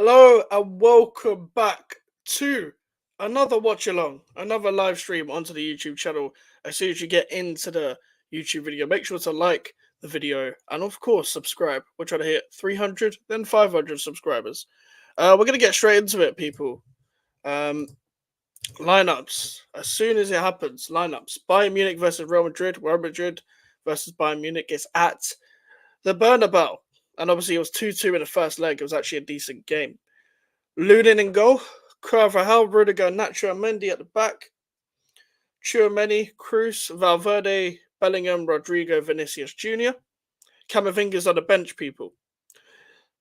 Hello and welcome back to another Watchalong, another live stream onto the YouTube channel. As soon as you get into the YouTube video, make sure to like the video and of course subscribe. We're trying to hit 300, then 500 subscribers. We're going to get straight into it, people. Lineups. As soon as it happens, lineups. Bayern Munich versus Real Madrid. Real Madrid versus Bayern Munich is at the Bernabeu. And obviously it was 2-2 in the first leg. It was actually a decent game. Lunin in goal. Carvajal, Rudiger, Nacho, and Mendy at the back. Tchouaméni, Cruz, Valverde, Bellingham, Rodrigo, Vinicius Jr. Camavinga's on the bench, people.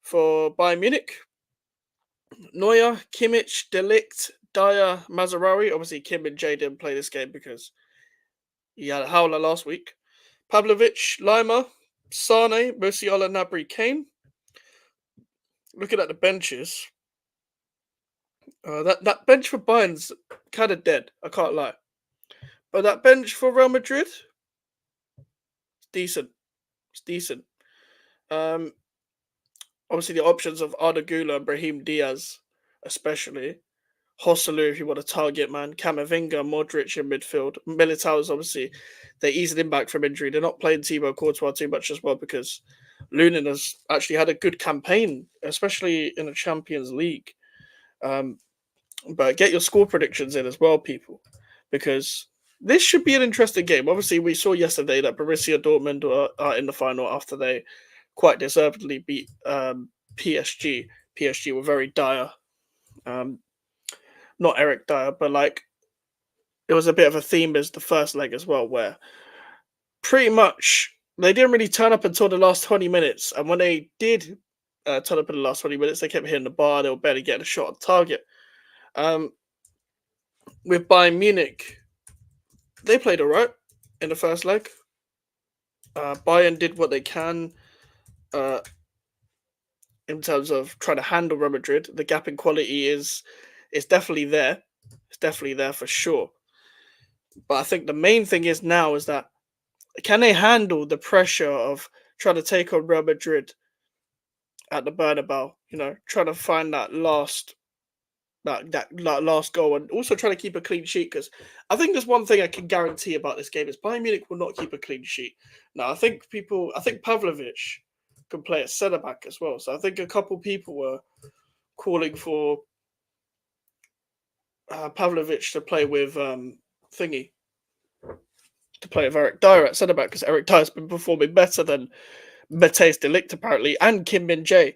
For Bayern Munich, Neuer, Kimmich, De Ligt, Dyer, Mazraoui. Obviously, Kim and Jay didn't play this game because he had a howler last week. Pavlovic, Lima, Sane, Musiala, Gnabry, Kane. Looking at the benches, that bench for Bayern's kind of dead. I can't lie, but that bench for Real Madrid, it's decent. It's decent. Obviously the options of Arda Güler and Brahim Diaz, especially. Hosselu, if you want a target man. Camavinga, Modric in midfield. Militao is obviously, they're easing him back from injury. They're not playing Thibaut Courtois too much as well because Lunin has actually had a good campaign, especially in the Champions League. But get your score predictions in as well, people, because this should be an interesting game. Obviously, we saw yesterday that Borussia Dortmund are in the final after they quite deservedly beat PSG. PSG were very dire. Not Eric Dyer, but like it was a bit of a theme as the first leg as well, where pretty much they didn't really turn up until the last 20 minutes. And when they did turn up in the last 20 minutes, they kept hitting the bar. They were barely getting a shot on target. With Bayern Munich, they played all right in the first leg. Bayern did what they can in terms of trying to handle Real Madrid. The gap in quality is definitely there. It's definitely there for sure. But I think the main thing is now is that can they handle the pressure of trying to take on Real Madrid at the Bernabeu? You know, trying to find that last goal and also trying to keep a clean sheet, because I think there's one thing I can guarantee about this game is Bayern Munich will not keep a clean sheet. Now I think Pavlovic can play at centre back as well. So I think a couple people were calling for Pavlovic to play with to play with Eric Dyer at centre back, because Eric Dyer's been performing better than Matthijs de Ligt apparently, and Kim Min Jae.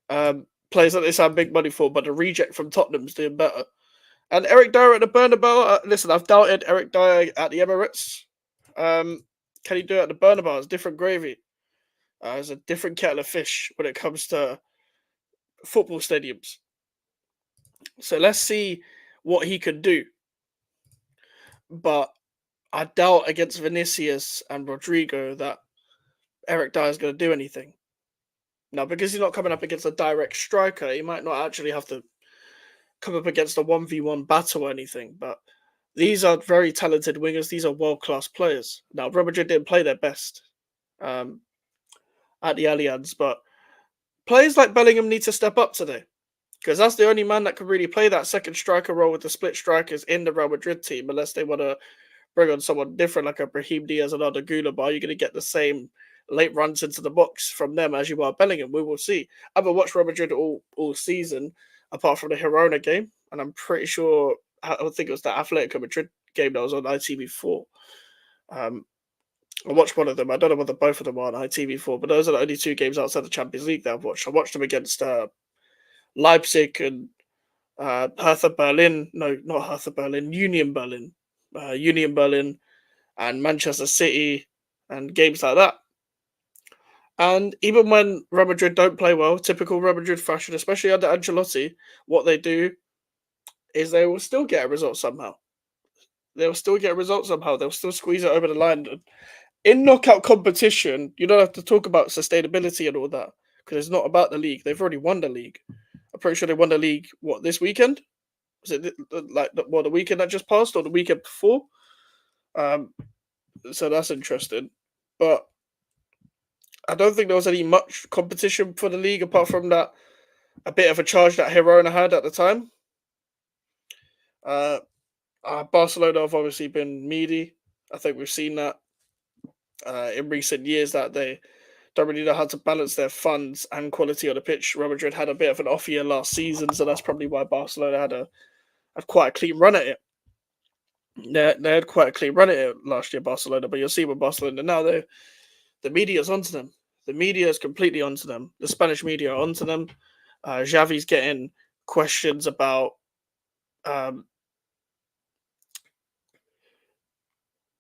Players that they signed big money for, but the reject from Tottenham's doing better. And Eric Dyer at the Bernabeu, listen, I've doubted Eric Dyer at the Emirates. Can he do it at the Bernabeu? It's different gravy. It's a different kettle of fish when it comes to football stadiums. So let's see what he can do. But I doubt against Vinicius and Rodrigo that Eric Dyer is going to do anything. Now, because he's not coming up against a direct striker, he might not actually have to come up against a 1v1 battle or anything. But these are very talented wingers. These are world-class players. Now, Real Madrid didn't play their best at the Allianz, but players like Bellingham need to step up today, because that's the only man that can really play that second striker role with the split strikers in the Real Madrid team, unless they want to bring on someone different like a Brahim Diaz and Arda Güler. But are you going to get the same late runs into the box from them as you are Bellingham? We will see. I haven't watched Real Madrid all season, apart from the Girona game, and I'm pretty sure, I think it was the Atletico Madrid game that was on ITV4. I watched one of them. I don't know whether both of them are on ITV4, but those are the only two games outside the Champions League that I've watched. I watched them against Leipzig and Hertha Berlin. No, not Hertha Berlin. Union Berlin. Union Berlin and Manchester City and games like that. And even when Real Madrid don't play well, typical Real Madrid fashion, especially under Ancelotti, what they do is they will still get a result somehow. They'll still get a result somehow. They'll still squeeze it over the line. In knockout competition, you don't have to talk about sustainability and all that, because it's not about the league. They've already won the league. I'm pretty sure they won the league, this weekend? Was it the weekend that just passed or the weekend before? So that's interesting. But I don't think there was any much competition for the league apart from that a bit of a charge that Girona had at the time. Uh, Barcelona have obviously been meaty. I think we've seen that in recent years that they don't really know how to balance their funds and quality on the pitch. Real Madrid had a bit of an off year last season, so that's probably why Barcelona had quite a clean run at it. They had quite a clean run at it last year, Barcelona. But you'll see with Barcelona now, the media's onto them. The media is completely onto them. The Spanish media are onto them. Xavi's getting questions about. Um,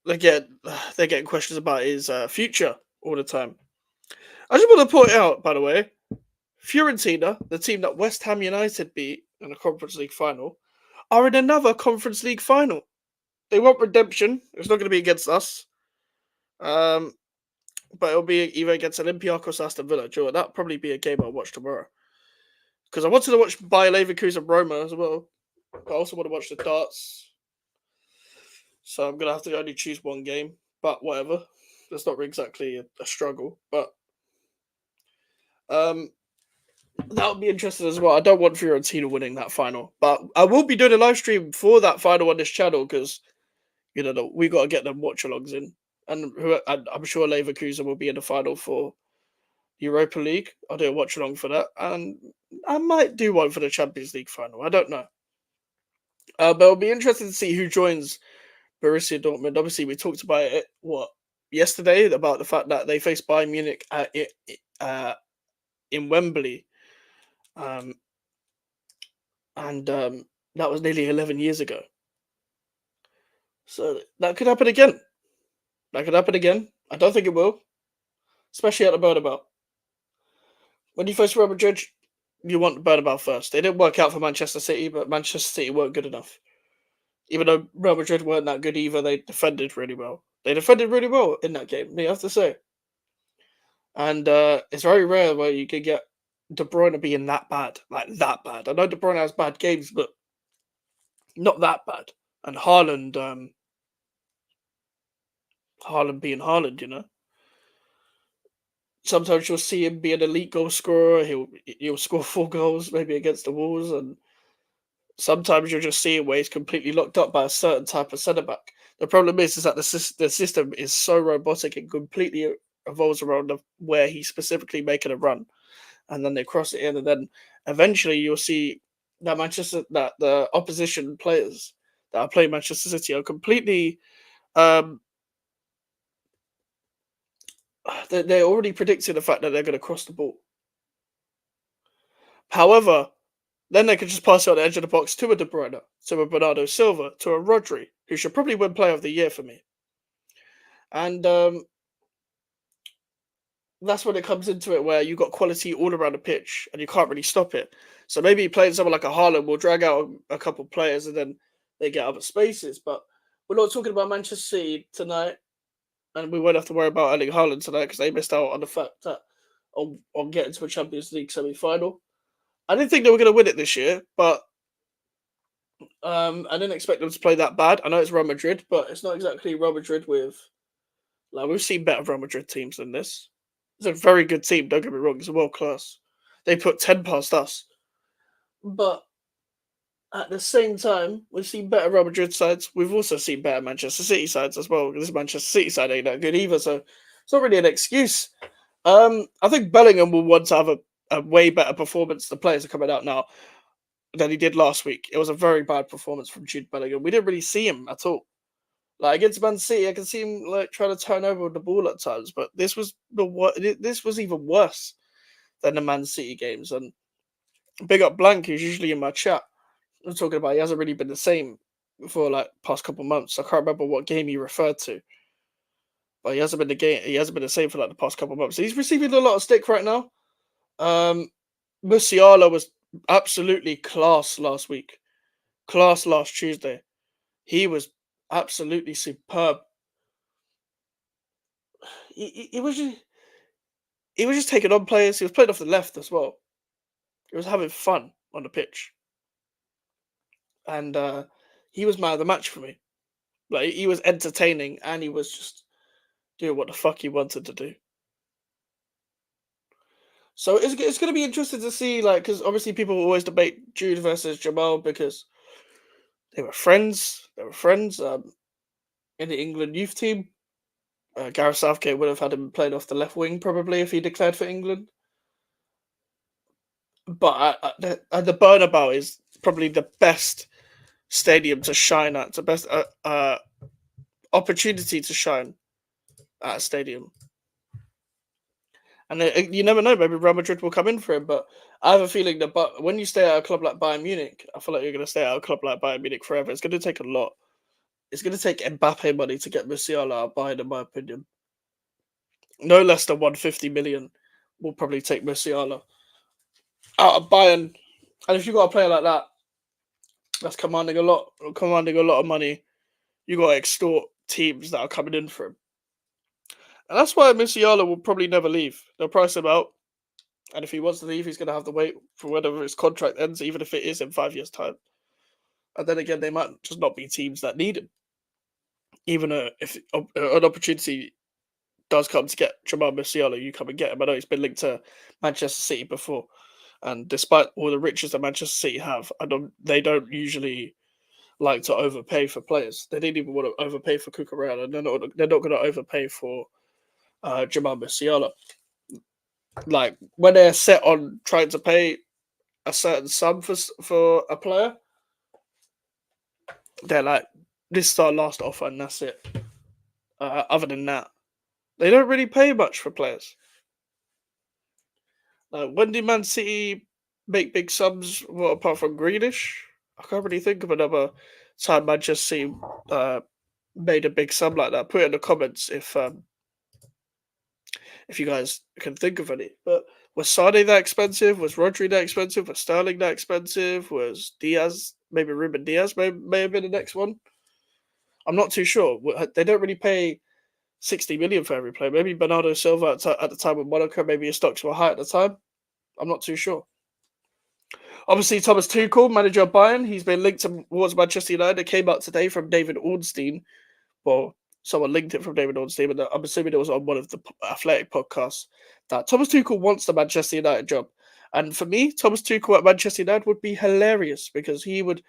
they get they're getting questions about his future all the time. I just want to point out, by the way, Fiorentina, the team that West Ham United beat in a Conference League final, are in another Conference League final. They want redemption. It's not going to be against us. Um, but it'll be either against Olympiacos or Aston Villa. Joe, that'll probably be a game I'll watch tomorrow. Because I wanted to watch Bayer Leverkusen Roma as well. I also want to watch the darts. So I'm going to have to only choose one game. But whatever. That's not exactly a struggle. But that would be interesting as well. I don't want Fiorentina winning that final. But I will be doing a live stream for that final on this channel because, we got to get them watchalongs in. And I'm sure Leverkusen will be in the final for Europa League. I'll do a watch along for that, and I might do one for the Champions League final. I don't know, but it'll be interesting to see who joins Borussia Dortmund. Obviously, we talked about it yesterday about the fact that they faced Bayern Munich in Wembley, um, and that was nearly 11 years ago. So that could happen again. That could happen again. I don't think it will, especially at the Bernabeu. When you face Real Madrid, you want the Bernabeu first. They didn't work out for Manchester City, but Manchester City weren't good enough. Even though Real Madrid weren't that good either, they defended really well. They defended really well in that game, you have to say. And it's very rare where you can get De Bruyne being that bad, like that bad. I know De Bruyne has bad games, but not that bad. And Haaland being Haaland. Sometimes you'll see him be an elite goal scorer. He'll score 4 goals maybe against the Wolves, and sometimes you'll just see him where he's completely locked up by a certain type of centre back. The problem is that the system is so robotic and completely revolves around where he's specifically making a run, and then they cross it in, and then eventually you'll see that the opposition players that are playing Manchester City are completely they're already predicting the fact that they're going to cross the ball. However, then they could just pass it on the edge of the box to a De Bruyne, to a Bernardo Silva, to a Rodri, who should probably win Player of the Year for me. And that's when it comes into it where you've got quality all around the pitch and you can't really stop it. So maybe playing someone like a Haaland will drag out a couple of players and then they get other spaces. But we're not talking about Manchester City tonight, and we won't have to worry about Erling Haaland tonight because they missed out on the fact that on getting to a Champions League semi-final. I didn't think they were going to win it this year, but I didn't expect them to play that bad. I know it's Real Madrid, but it's not exactly Real Madrid with we've seen better Real Madrid teams than this. It's a very good team, don't get me wrong, it's a world class. They put 10 past us. But at the same time, we've seen better Real Madrid sides. We've also seen better Manchester City sides as well. This Manchester City side ain't that good either, so it's not really an excuse. I think Bellingham will want to have a way better performance. The players are coming out now than he did last week. It was a very bad performance from Jude Bellingham. We didn't really see him at all. Like against Man City, I can see him trying to turn over the ball at times, but this was even worse than the Man City games. And big up Blank, who's usually in my chat. I'm talking about he hasn't really been the same for past couple months. I can't remember what game he referred to, but he hasn't been the same for the past couple months. He's receiving a lot of stick right now. Musiala was absolutely class last week, class last Tuesday. He was absolutely superb. He was just taking on players. He was playing off the left as well. He was having fun on the pitch, and he was man of the match for me. He was entertaining, and he was just doing what the fuck he wanted to do. So it's going to be interesting to see, like, because obviously people always debate Jude versus Jamal because they were friends. They were friends in the England youth team. Gareth Southgate would have had him playing off the left wing probably if he declared for England. But the Bernabeu is probably the best stadium to shine at. It's the best opportunity to shine at a stadium. And you never know, maybe Real Madrid will come in for him. But I have a feeling that when you stay at a club like Bayern Munich, I feel like you're going to stay at a club like Bayern Munich forever. It's going to take a lot. It's going to take Mbappe money to get Musiala out of Bayern, in my opinion. No less than 150 million will probably take Musiala out of Bayern. And if you've got a player like that, that's commanding a lot of money, you got to extort teams that are coming in for him. And that's why Musiala will probably never leave. They'll price him out. And if he wants to leave, he's going to have to wait for whenever his contract ends, even if it is in 5 years' time. And then again, they might just not be teams that need him. Even if an opportunity does come to get Jamal Musiala, you come and get him. I know he's been linked to Manchester City before. And despite all the riches that Manchester City have, they don't usually like to overpay for players. They didn't even want to overpay for Cucurella, and they're not going to overpay for Jamal Musiala. Like when they're set on trying to pay a certain sum for a player, they're like, this is our last offer and that's it. Other than that, they don't really pay much for players. Like when did Man City make big sums? Well, apart from Greenish, I can't really think of another time Manchester City made a big sum like that. Put it in the comments if you guys can think of any. But was Sane that expensive? Was Rodri that expensive? Was Sterling that expensive? Was Diaz, maybe Ruben Diaz may have been the next one? I'm not too sure. They don't really pay 60 million for every player. Maybe Bernardo Silva at the time with Monaco, maybe his stocks were high at the time. I'm not too sure. Obviously, Thomas Tuchel, manager of Bayern, he's been linked towards Manchester United. It came out today from David Ornstein. Well, someone linked it from David Ornstein, but I'm assuming it was on one of the Athletic podcasts that Thomas Tuchel wants the Manchester United job. And for me, Thomas Tuchel at Manchester United would be hilarious because he would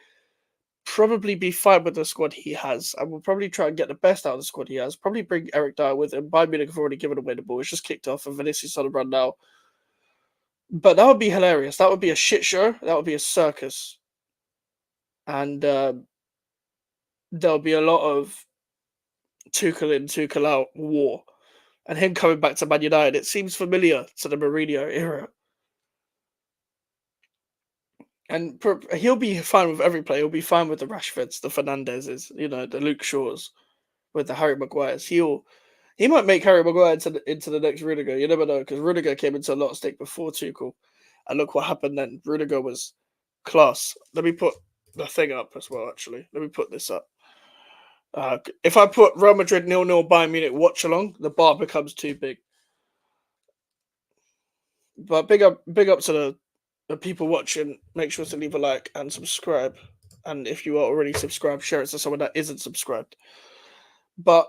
probably be fine with the squad he has and will probably try and get the best out of the squad he has. Probably bring Eric Dyer with him. Bayern Munich have already given away the ball. It's just kicked off and Vinicius on a run now. But that would be hilarious. That would be a shit show. That would be a circus. And there'll be a lot of Tuchel in, Tuchel out war. And him coming back to Man United, it seems familiar to the Mourinho era. And he'll be fine with every player. He'll be fine with the Rashfords, the Fernandezes, the Luke Shaws, with the Harry Maguires. He might make Harry Maguire into the next Rudiger. You never know, because Rudiger came into a lot of stick before Tuchel. And look what happened then. Rudiger was class. Let me put the thing up as well, actually. Let me put this up. If I put Real Madrid 0-0 Bayern Munich Watchalong, the bar becomes too big. But big up to the people watching. Make sure to leave a like and subscribe. And if you are already subscribed, share it to someone that isn't subscribed. But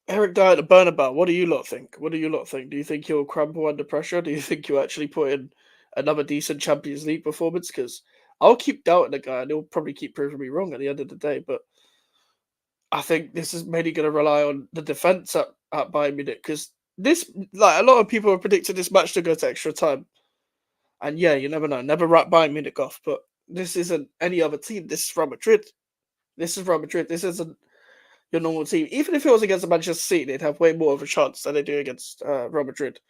Eric Dyer at the Bernabeu, what do you lot think? Do you think he'll crumble under pressure? Do you think he'll actually put in another decent Champions League performance? Because I'll keep doubting the guy and he'll probably keep proving me wrong at the end of the day. But I think this is mainly going to rely on the defence at Bayern Munich. Because a lot of people have predicted this match to go to extra time. And yeah, you never know. Never write Bayern Munich off. But this isn't any other team. This is Real Madrid. This isn't your normal team. Even if it was against Manchester City, they'd have way more of a chance than they do against Real Madrid.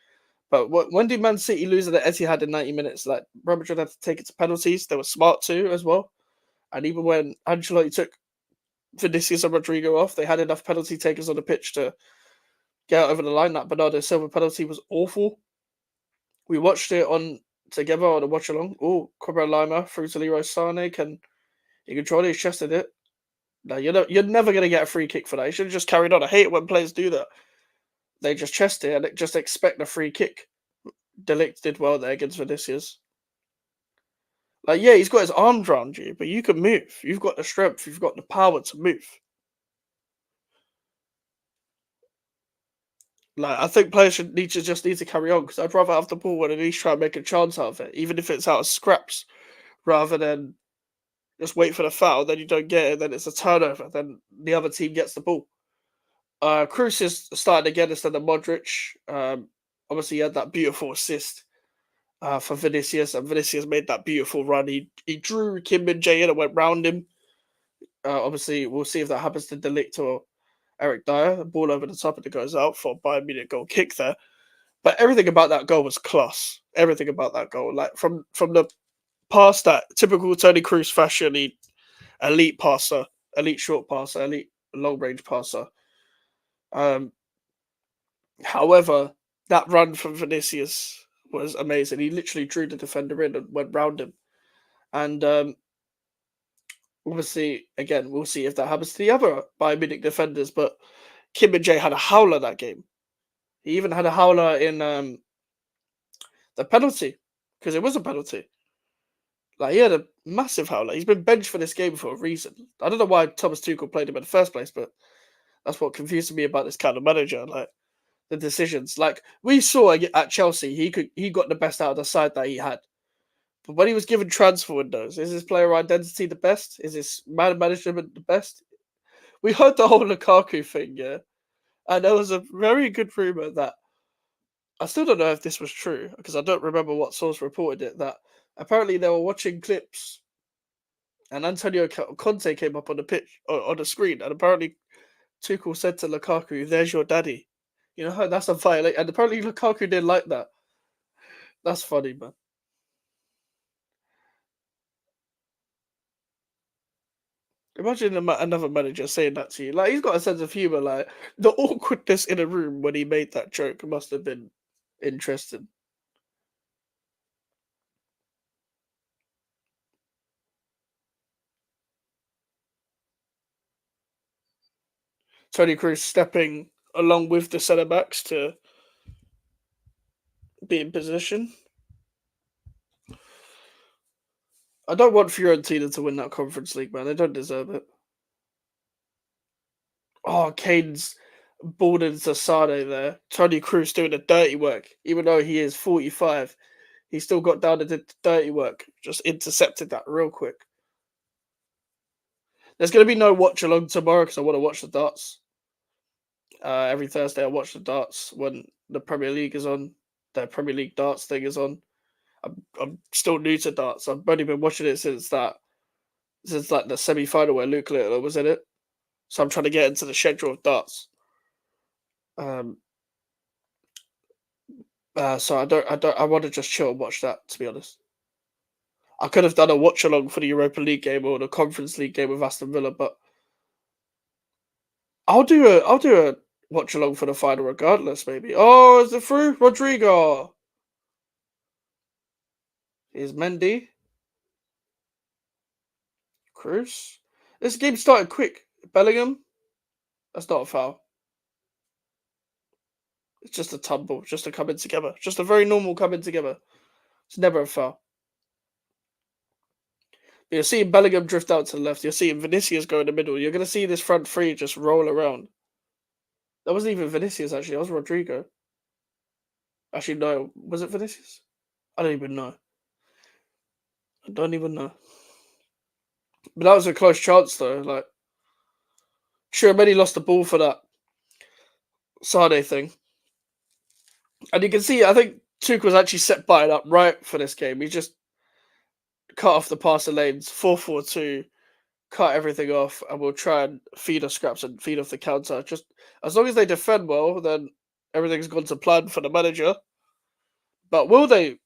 But when did Man City lose at the Etihad in 90 minutes? Like Real Madrid had to take it to penalties. They were smart too as well. And even when Ancelotti took Vinicius and Rodrigo off, they had enough penalty takers on the pitch to get out over the line. That Bernardo Silva penalty was awful. We watched it together on a watch-along. Oh, Cobra Lima through to Leroy Sané. He controlled it, he chested it. No, you're never going to get a free kick for that. You should have just carried on. I hate it when players do that. They just chest it and just expect a free kick. De Ligt did well there against Vinicius. Like, yeah, he's got his arms around you, but you can move. You've got the strength. You've got the power to move. Like, I think players should need to carry on because I'd rather have the ball and at least try and make a chance out of it, even if it's out of scraps, rather than just wait for the foul, then you don't get it, then it's a turnover, then the other team gets the ball. Cruz is starting again instead of Modric. Obviously, he had that beautiful assist for Vinicius, and Vinicius made that beautiful run. He drew Kim Min Jae in and went round him. Obviously, we'll see if that happens to Delict or Eric Dyer. The ball over the top and it goes out for a Bayern Munich goal kick there. But everything about that goal was class. Everything about that goal, like from the pass, that typical Tony Cruz fashion, elite passer, elite short passer, elite long range passer. Um, However, that run from Vinicius was amazing. He literally drew the defender in and went round him. And obviously, again, we'll see if that happens to the other Bayern Munich defenders. But Kim and Jae had a howler that game. He even had a howler in the penalty because it was a penalty. Like he had a massive howler. He's been benched for this game for a reason. I don't know why Thomas Tuchel played him in the first place, but that's what confused me about this kind of manager. Like the decisions. Like we saw at Chelsea, he got the best out of the side that he had. But when he was given transfer windows, is his player identity the best? Is his man management the best? We heard the whole Lukaku thing, yeah, and there was a very good rumor that I still don't know if this was true because I don't remember what source reported it. That apparently they were watching clips and Antonio Conte came up on the pitch on the screen, and apparently Tuchel said to Lukaku, "There's your daddy." You know that's a violation, and apparently Lukaku didn't like that. That's funny, man. Imagine another manager saying that to you. Like he's got a sense of humor. Like the awkwardness in a room when he made that joke must have been interesting. Tony Cruz stepping along with the centre backs to be in position. I don't want Fiorentina to win that Conference League, man. They don't deserve it. Oh, Kane's balled into Sane there. Tony Cruz doing the dirty work. Even though he is 45, he still got down and did the dirty work. Just intercepted that real quick. There's going to be no watch along tomorrow because I want to watch the darts. Every Thursday I watch the darts when the Premier League is on. The Premier League darts thing is on. I'm still new to darts. I've only been watching it since like the semi final where Luke Little was in it. So I'm trying to get into the schedule of darts. Um, so I want to just chill and watch that. To be honest, I could have done a watch along for the Europa League game or the Conference League game with Aston Villa, but I'll do a watch along for the final regardless. Maybe. Oh, is it through Rodrigo? Is Mendy? Cruz? This game started quick. Bellingham? That's not a foul. It's just a tumble, just a coming together. Just a very normal coming together. It's never a foul. You're seeing Bellingham drift out to the left. You're seeing Vinicius go in the middle. You're going to see this front three just roll around. That wasn't even Vinicius, actually. That was Rodrigo. Actually, no. Was it Vinicius? I don't even know. I don't even know. But that was a close chance, though. Like, sure, many lost the ball for that Sade thing. And you can see, I think Tuchel was actually set by it up right for this game. He just cut off the passer lanes, 4-4-2, cut everything off, and we'll try and feed off scraps and feed off the counter. Just as long as they defend well, then everything's gone to plan for the manager. But will they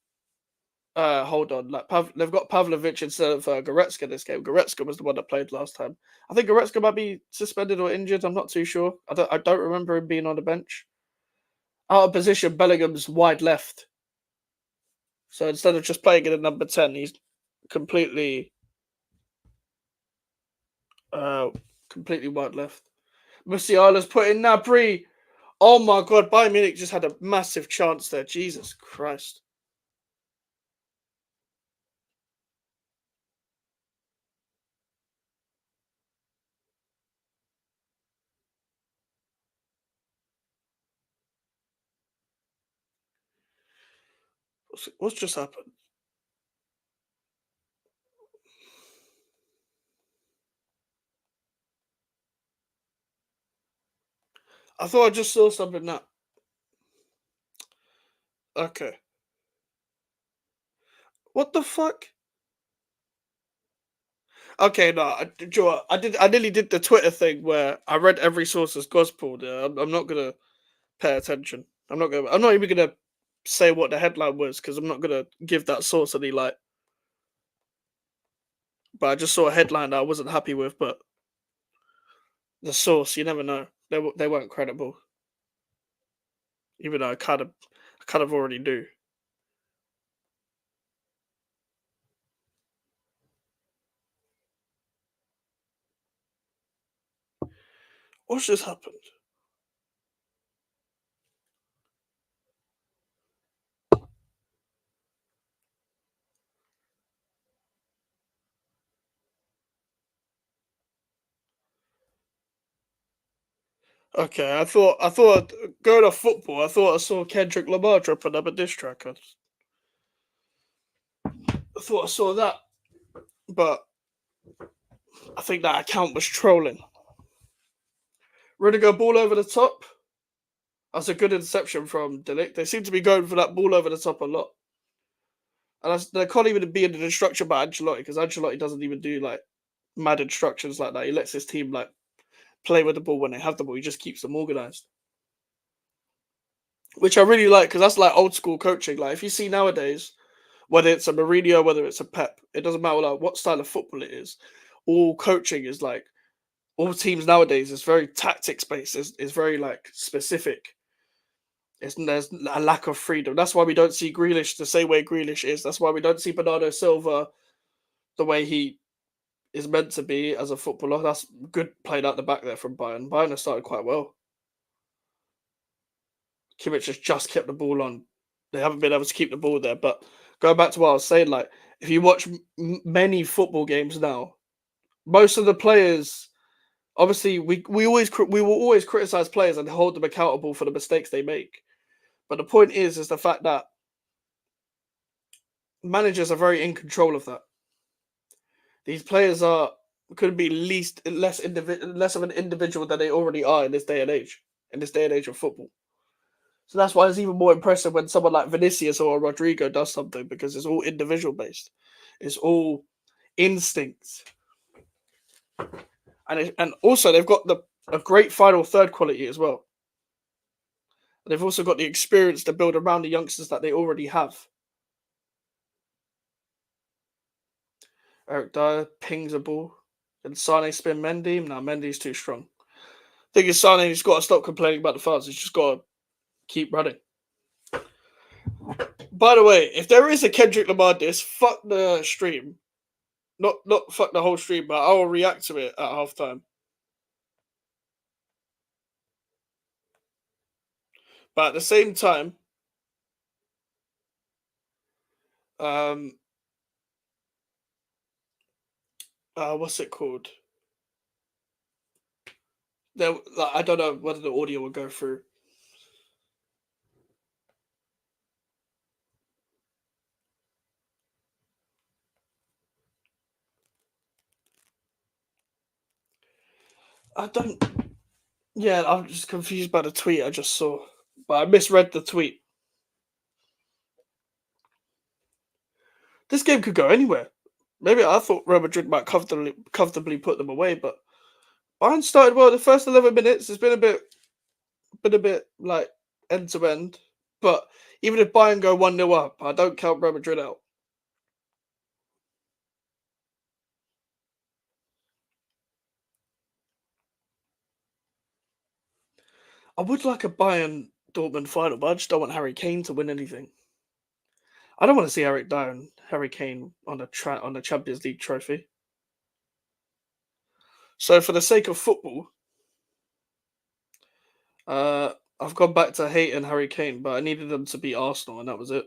hold on? Like they've got Pavlovic instead of Goretzka this game. Goretzka was the one that played last time. I think Goretzka might be suspended or injured. I'm not too sure. I don't remember him being on the bench. Out of position, Bellingham's wide left. So instead of just playing in a number 10, he's completely uh completely wide left. Musiala's put in Nabri. Oh my god, Bayern Munich just had a massive chance there. Jesus Christ. What's just happened? I thought I just saw something that. Okay. What the fuck? Okay, no, do you know what? I nearly did the Twitter thing where I read every source as gospel. Yeah, I'm not gonna pay attention. I'm not even gonna say what the headline was because I'm not gonna give that source any light. But I just saw a headline that I wasn't happy with. But the source, you never know. They weren't credible, even though I kind of already do. What's just happened? Okay, I thought going off football. I thought I saw Kendrick Lamar drop another diss track. I thought I saw that, but I think that account was trolling. Rudiger ball over the top. That's a good interception from Delict. They seem to be going for that ball over the top a lot. And they can't even be in the instruction by Ancelotti because Ancelotti doesn't even do like mad instructions like that. He lets his team like play with the ball when they have the ball. He just keeps them organized, which I really like because that's like old school coaching. Like if you see nowadays, whether it's a Mourinho, whether it's a Pep, it doesn't matter like what style of football it is. All coaching is like all teams nowadays is very tactics based. Is very like specific. There's a lack of freedom. That's why we don't see Grealish the same way Grealish is. That's why we don't see Bernardo Silva the way he is meant to be as a footballer. That's good played out the back there from Bayern. Bayern has started quite well. Kimmich has just kept the ball on. They haven't been able to keep the ball there. But going back to what I was saying, like if you watch many football games now, most of the players, obviously, we will always criticize players and hold them accountable for the mistakes they make. But the point is the fact that managers are very in control of that. These players are could be less of an individual than they already are in this day and age. In this day and age of football. So that's why it's even more impressive when someone like Vinicius or Rodrigo does something because it's all individual based. It's all instincts. And also they've got a great final third quality as well. They've also got the experience to build around the youngsters that they already have. Eric Dyer pings a ball. And Sane spin Mendy. No, Mendy's too strong. I think it's Sane who's got to stop complaining about the fouls. He's just got to keep running. By the way, if there is a Kendrick Lamar diss, fuck the stream. Not fuck the whole stream, but I will react to it at halftime. But at the same time, um, what's it called? There, like, I don't know whether the audio will go through. I don't. Yeah, I'm just confused by the tweet I just saw, but I misread the tweet. This game could go anywhere. Maybe I thought Real Madrid might comfortably put them away, but Bayern started well. The first 11 minutes, it's been a bit like end to end. But even if Bayern go 1-0 up, I don't count Real Madrid out. I would like a Bayern Dortmund final, but I just don't want Harry Kane to win anything. I don't want to see Eric Dyer and Harry Kane on the Champions League trophy. So for the sake of football, I've gone back to hating Harry Kane, but I needed them to beat Arsenal, and that was it.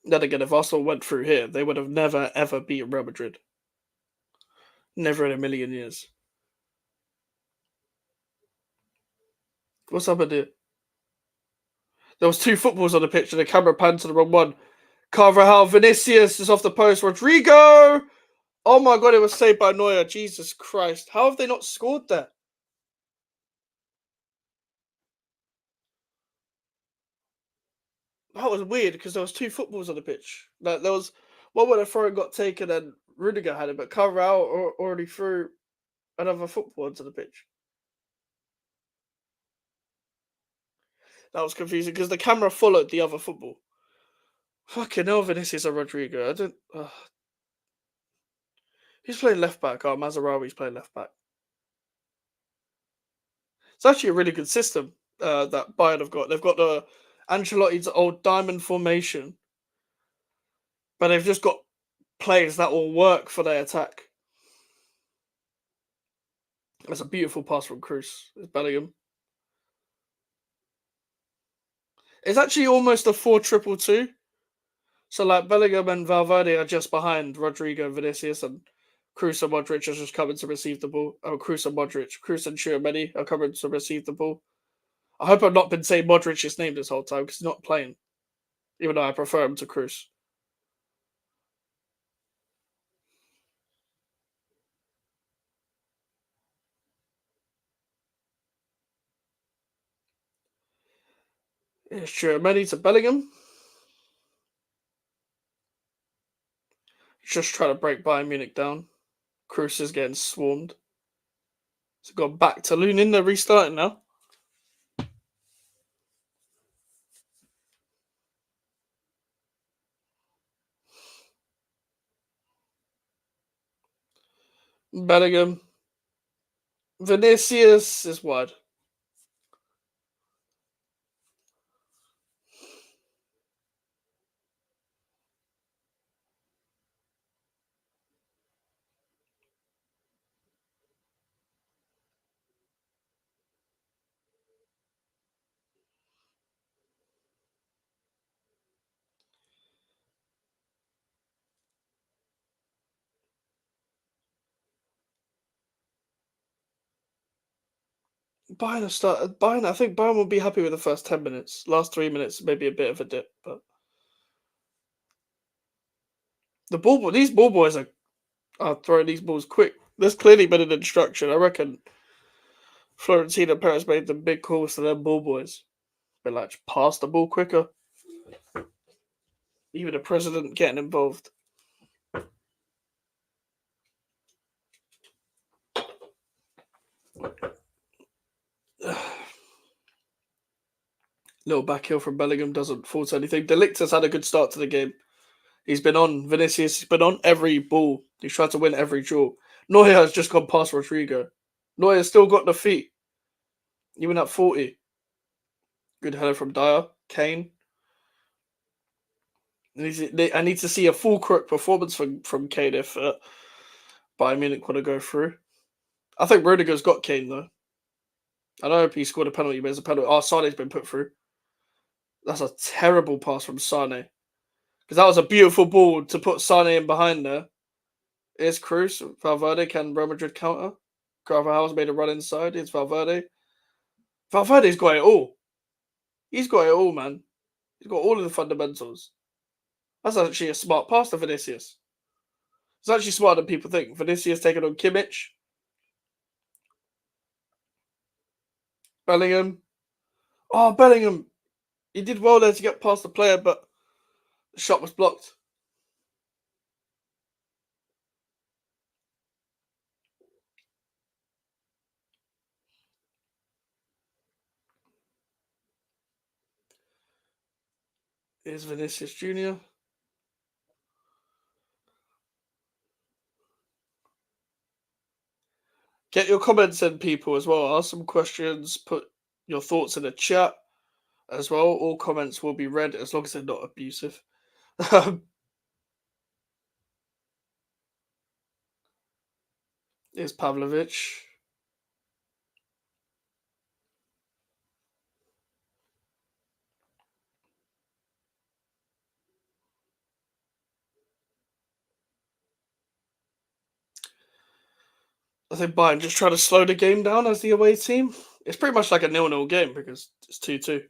Then again, if Arsenal went through here, they would have never ever beaten Real Madrid. Never in a million years. What's up with it? There was two footballs on the pitch and the camera panned to the wrong one. Carvajal, Vinicius is off the post. Rodrigo! Oh my god, it was saved by Neuer. Jesus Christ. How have they not scored there? That was weird because there was two footballs on the pitch. Like there was one where the throw got taken and Rudiger had it, but Carvajal already threw another football onto the pitch. That was confusing because the camera followed the other football. Fucking hell, Vinicius and Rodrigo. I don't. Who's playing left back? Oh, Mazarawi's playing left back. It's actually a really good system that Bayern have got. They've got the Ancelotti's old diamond formation, but they've just got players that will work for their attack. That's a beautiful pass from Cruz. It's Bellingham. It's actually almost a 4-2-2. So like Bellingham and Valverde are just behind Rodrigo and Vinicius, and Cruz and Modric are just coming to receive the ball. Oh, Cruz and Modric. Cruz and Tchouaméni are coming to receive the ball. I hope I've not been saying Modric's name this whole time because he's not playing, even though I prefer him to Cruz. It's Tchouaméni to Bellingham. Just trying to break Bayern Munich down. Cruz is getting swarmed. So gone back to Lunin. They're restarting now. Bellingham. Vinicius is wide. Bayern have started. Bayern, I think Bayern will be happy with the first 10 minutes. Last 3 minutes, maybe a bit of a dip, but these ball boys are throwing these balls quick. There's clearly been an instruction. I reckon Florentino Perez made the big calls to them ball boys. But like, pass the ball quicker. Even the president getting involved. Little back heel from Bellingham doesn't force anything. De Ligt has had a good start to the game. He's been on. Vinicius has been on every ball. He's tried to win every duel. Neuer has just gone past Rodrigo. Neuer's still got the feet. Even at 40. Good header from Dyer. Kane. I need to see a full correct performance from Kane if Bayern Munich want to go through. I think Rudiger's got Kane though. I don't know if he scored a penalty, but it's a penalty. Oh, Sane's been put through. That's a terrible pass from Sane. Because that was a beautiful ball to put Sane in behind there. It's Cruz. Valverde. Can Real Madrid counter? Carvajal's made a run inside. It's Valverde. Valverde's got it all. He's got it all, man. He's got all of the fundamentals. That's actually a smart pass to Vinicius. It's actually smarter than people think. Vinicius taking on Kimmich. Bellingham. Oh, Bellingham. He did well there to get past the player, but the shot was blocked. Here's Vinicius Jr. Get your comments in, people, as well. Ask some questions. Put your thoughts in the chat as well. All comments will be read as long as they're not abusive. Here's Pavlovic. I think Bayern just try to slow the game down as the away team. It's pretty much like a 0-0 game because it's 2-2.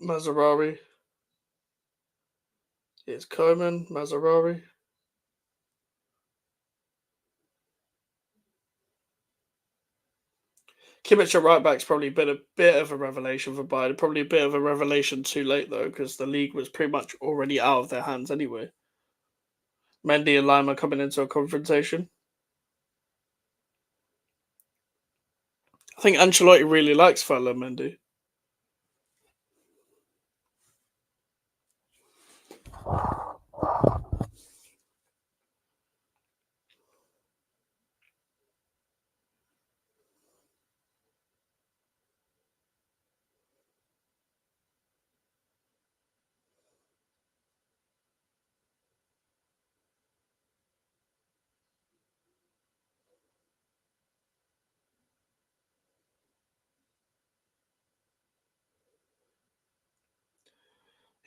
Mazarari. It's Coman, Mazarari. Kimmich at right back's probably been a bit of a revelation for Bayern. Probably a bit of a revelation too late though, because the league was pretty much already out of their hands anyway. Mendy and Lima coming into a confrontation. I think Ancelotti really likes Ferland Mendy.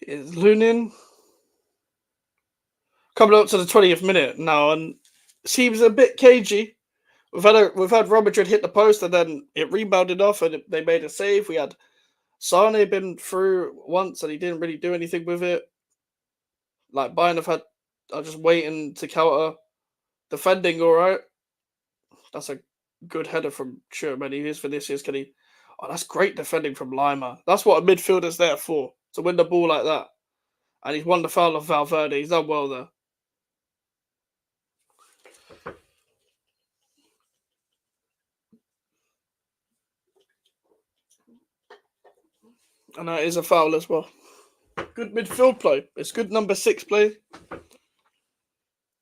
Is Lunin coming up to the 20th minute now and seems a bit cagey. We've had Real Madrid hit the post and then it rebounded off and they made a save. We had Sane been through once and he didn't really do anything with it. Like Bayern are just waiting to counter. Defending all right. That's a good header from Tchouameni. Here's Vinicius. Can he? Oh, that's great defending from Lima. That's what a midfielder's there for, to win the ball like that. And he's won the foul of Valverde. He's done well there. And that is a foul as well. Good midfield play. It's good number 6 play.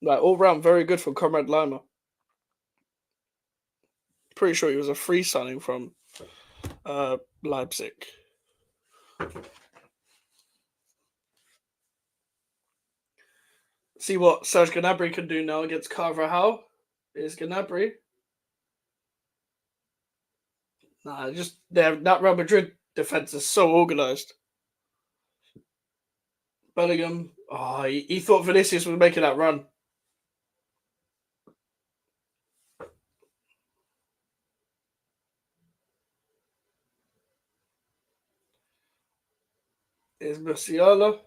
Like all round, very good from Comrade Lima. Pretty sure he was a free signing from Leipzig. See what Serge Gnabry can do now against Carvajal. Is Gnabry. Nah, just that Real Madrid defense is so organised. Bellingham, oh, he thought Vinicius was making that run. Is Musiala.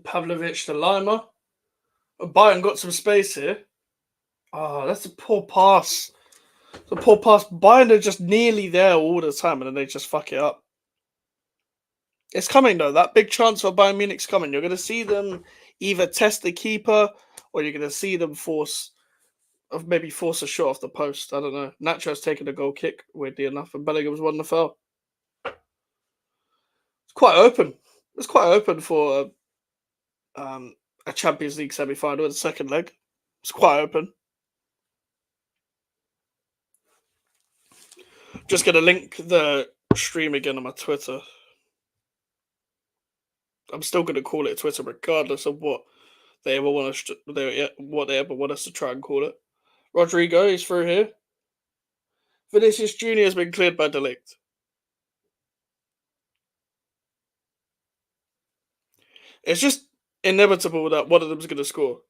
Pavlovic to Lima. Bayern got some space here. Oh, that's a poor pass. It's a poor pass. Bayern are just nearly there all the time and then they just fuck it up. It's coming though. That big chance for Bayern Munich's coming. You're going to see them either test the keeper or you're going to see them force a shot off the post. I don't know. Nacho's taken a goal kick, weirdly enough, and Bellingham's won the foul. It's quite open. It's quite open for a Champions League semi-final in the second leg. It's quite open. Just going to link the stream again on my Twitter. I'm still going to call it Twitter regardless of what they ever want us to try and call it. Rodrigo is through here. Vinicius Jr. has been cleared by De Ligt. It's just inevitable that one of them's going to score.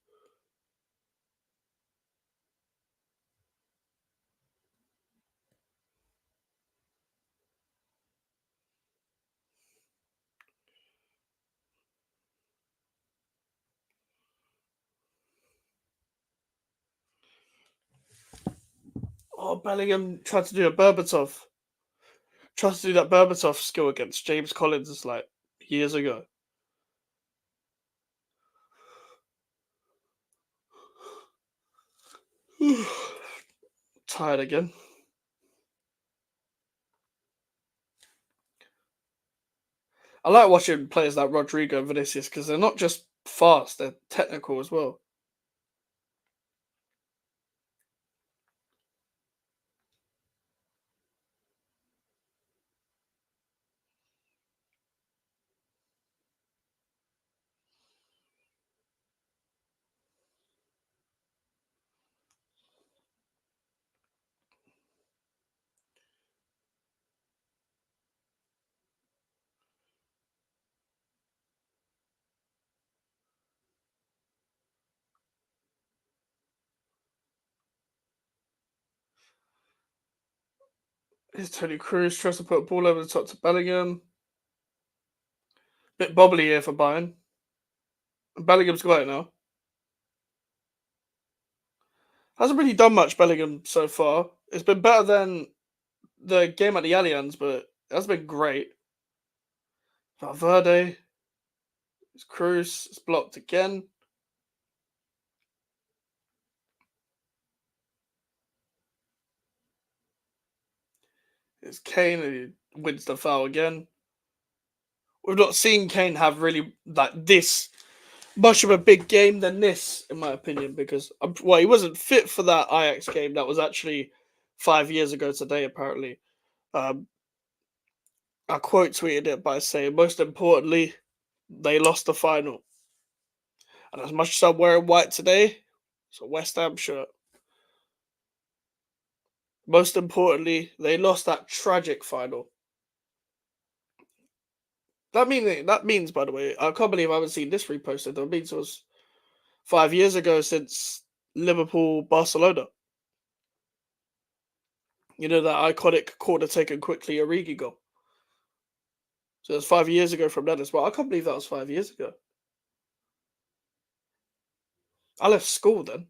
Oh, Bellingham tried to do a Berbatov. Tried to do that Berbatov skill against James Collins like years ago. Tired again. I like watching players like Rodrigo and Vinicius because they're not just fast; they're technical as well. Here's Tony Cruz tries to put a ball over the top to Bellingham. Bit bobbly here for Bayern. Bellingham's got it now. Hasn't really done much, Bellingham, so far. It's been better than the game at the Allianz, but it has been great. Valverde. It's Cruz. It's blocked again. It's Kane, and he wins the foul again. We've not seen Kane have really like this much of a big game than this, in my opinion, because well, he wasn't fit for that Ajax game. That was actually 5 years ago today, apparently. Um, I quote tweeted it by saying, most importantly, they lost the final. And as much as I'm wearing white today, it's a West Ham shirt. Most importantly, they lost that tragic final. That means, by the way, I can't believe I haven't seen this reposted. That means it was 5 years ago since Liverpool Barcelona. You know that iconic corner taken quickly Origi goal. So it's 5 years ago from then as well. I can't believe that was 5 years ago. I left school then.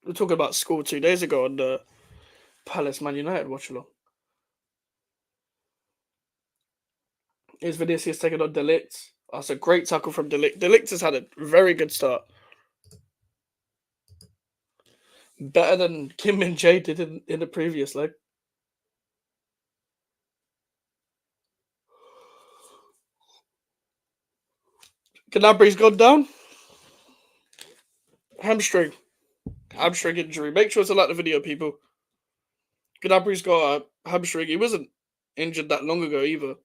We were talking about school 2 days ago on the Palace Man United Watchalong. Is Vinicius taking on Delict? That's a great tackle from Delict. Delict has had a very good start. Better than Kim Min Jae did in the previous leg. Canabri's gone down. Hamstring. Hamstring injury. Make sure to like the video, people. Gnabri's got a hamstring. He wasn't injured that long ago either.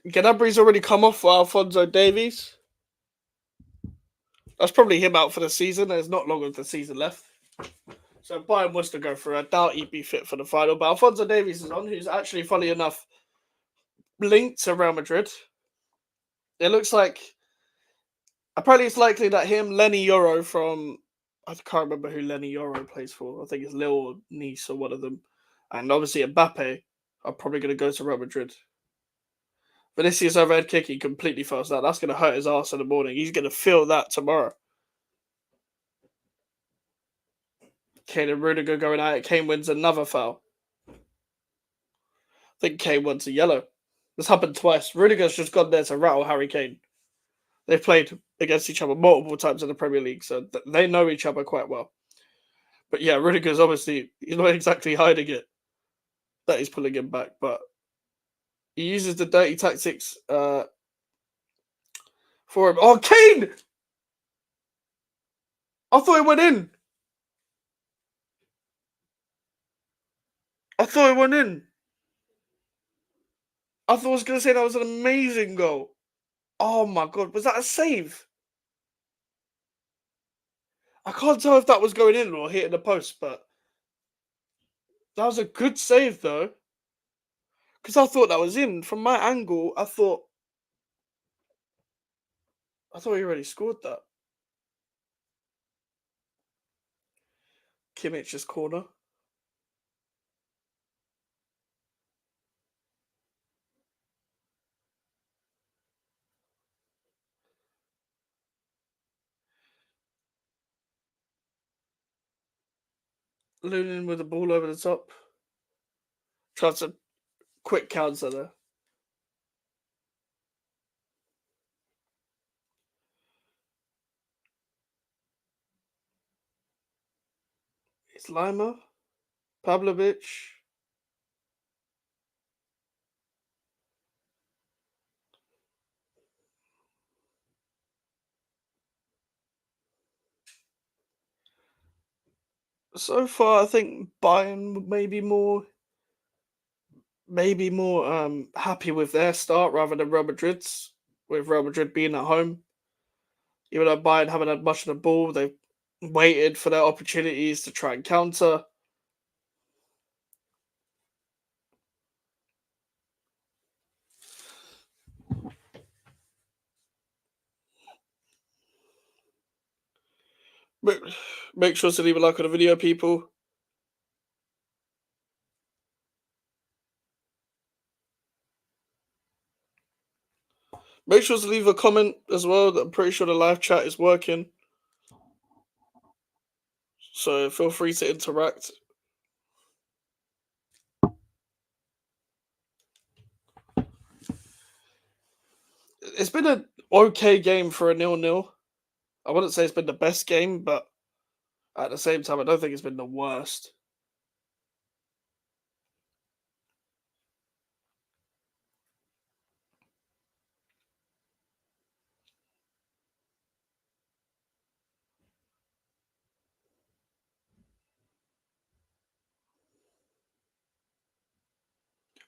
Gnabri's already come off for Alphonso Davies. That's probably him out for the season. There's not long of the season left. So Bayern wants to go through. I doubt he'd be fit for the final. But Alphonso Davies is on, who's actually, funny enough, linked to Real Madrid. It looks like apparently it's likely that him, Lenny Yoro from I can't remember who Lenny Yoro plays for. I think it's Lille or Nice or one of them. And obviously Mbappe are probably going to go to Real Madrid. Vinicius overhead kick, he completely fails that. That's going to hurt his ass in the morning. He's going to feel that tomorrow. Kane and Rudiger going at it. Kane wins another foul. I think Kane wants a yellow. This happened twice. Rudiger's just gone there to rattle Harry Kane. They've played against each other multiple times in the Premier League, so they know each other quite well. But yeah, Rudiger's obviously, he's not exactly hiding it that he's pulling him back, but he uses the dirty tactics for him. Oh, Kane! I thought it went in. I thought it went in. I thought I was gonna say that was an amazing goal. Oh my god, was that a save? I can't tell if that was going in or hitting the post, but that was a good save though. Because I thought that was in. From my angle, I thought he already scored that. Kimmich's corner. Lunin with the ball over the top. Tries a quick counter there. It's Lima. Pavlovic. So far, I think Bayern maybe more happy with their start rather than Real Madrid's. With Real Madrid being at home, even though Bayern haven't had much of the ball, they've waited for their opportunities to try and counter. Make, make sure to leave a like on the video, people. Make sure to leave a comment as well. I'm pretty sure the live chat is working. So feel free to interact. It's been an okay game for a 0-0. I wouldn't say it's been the best game, but at the same time, I don't think it's been the worst.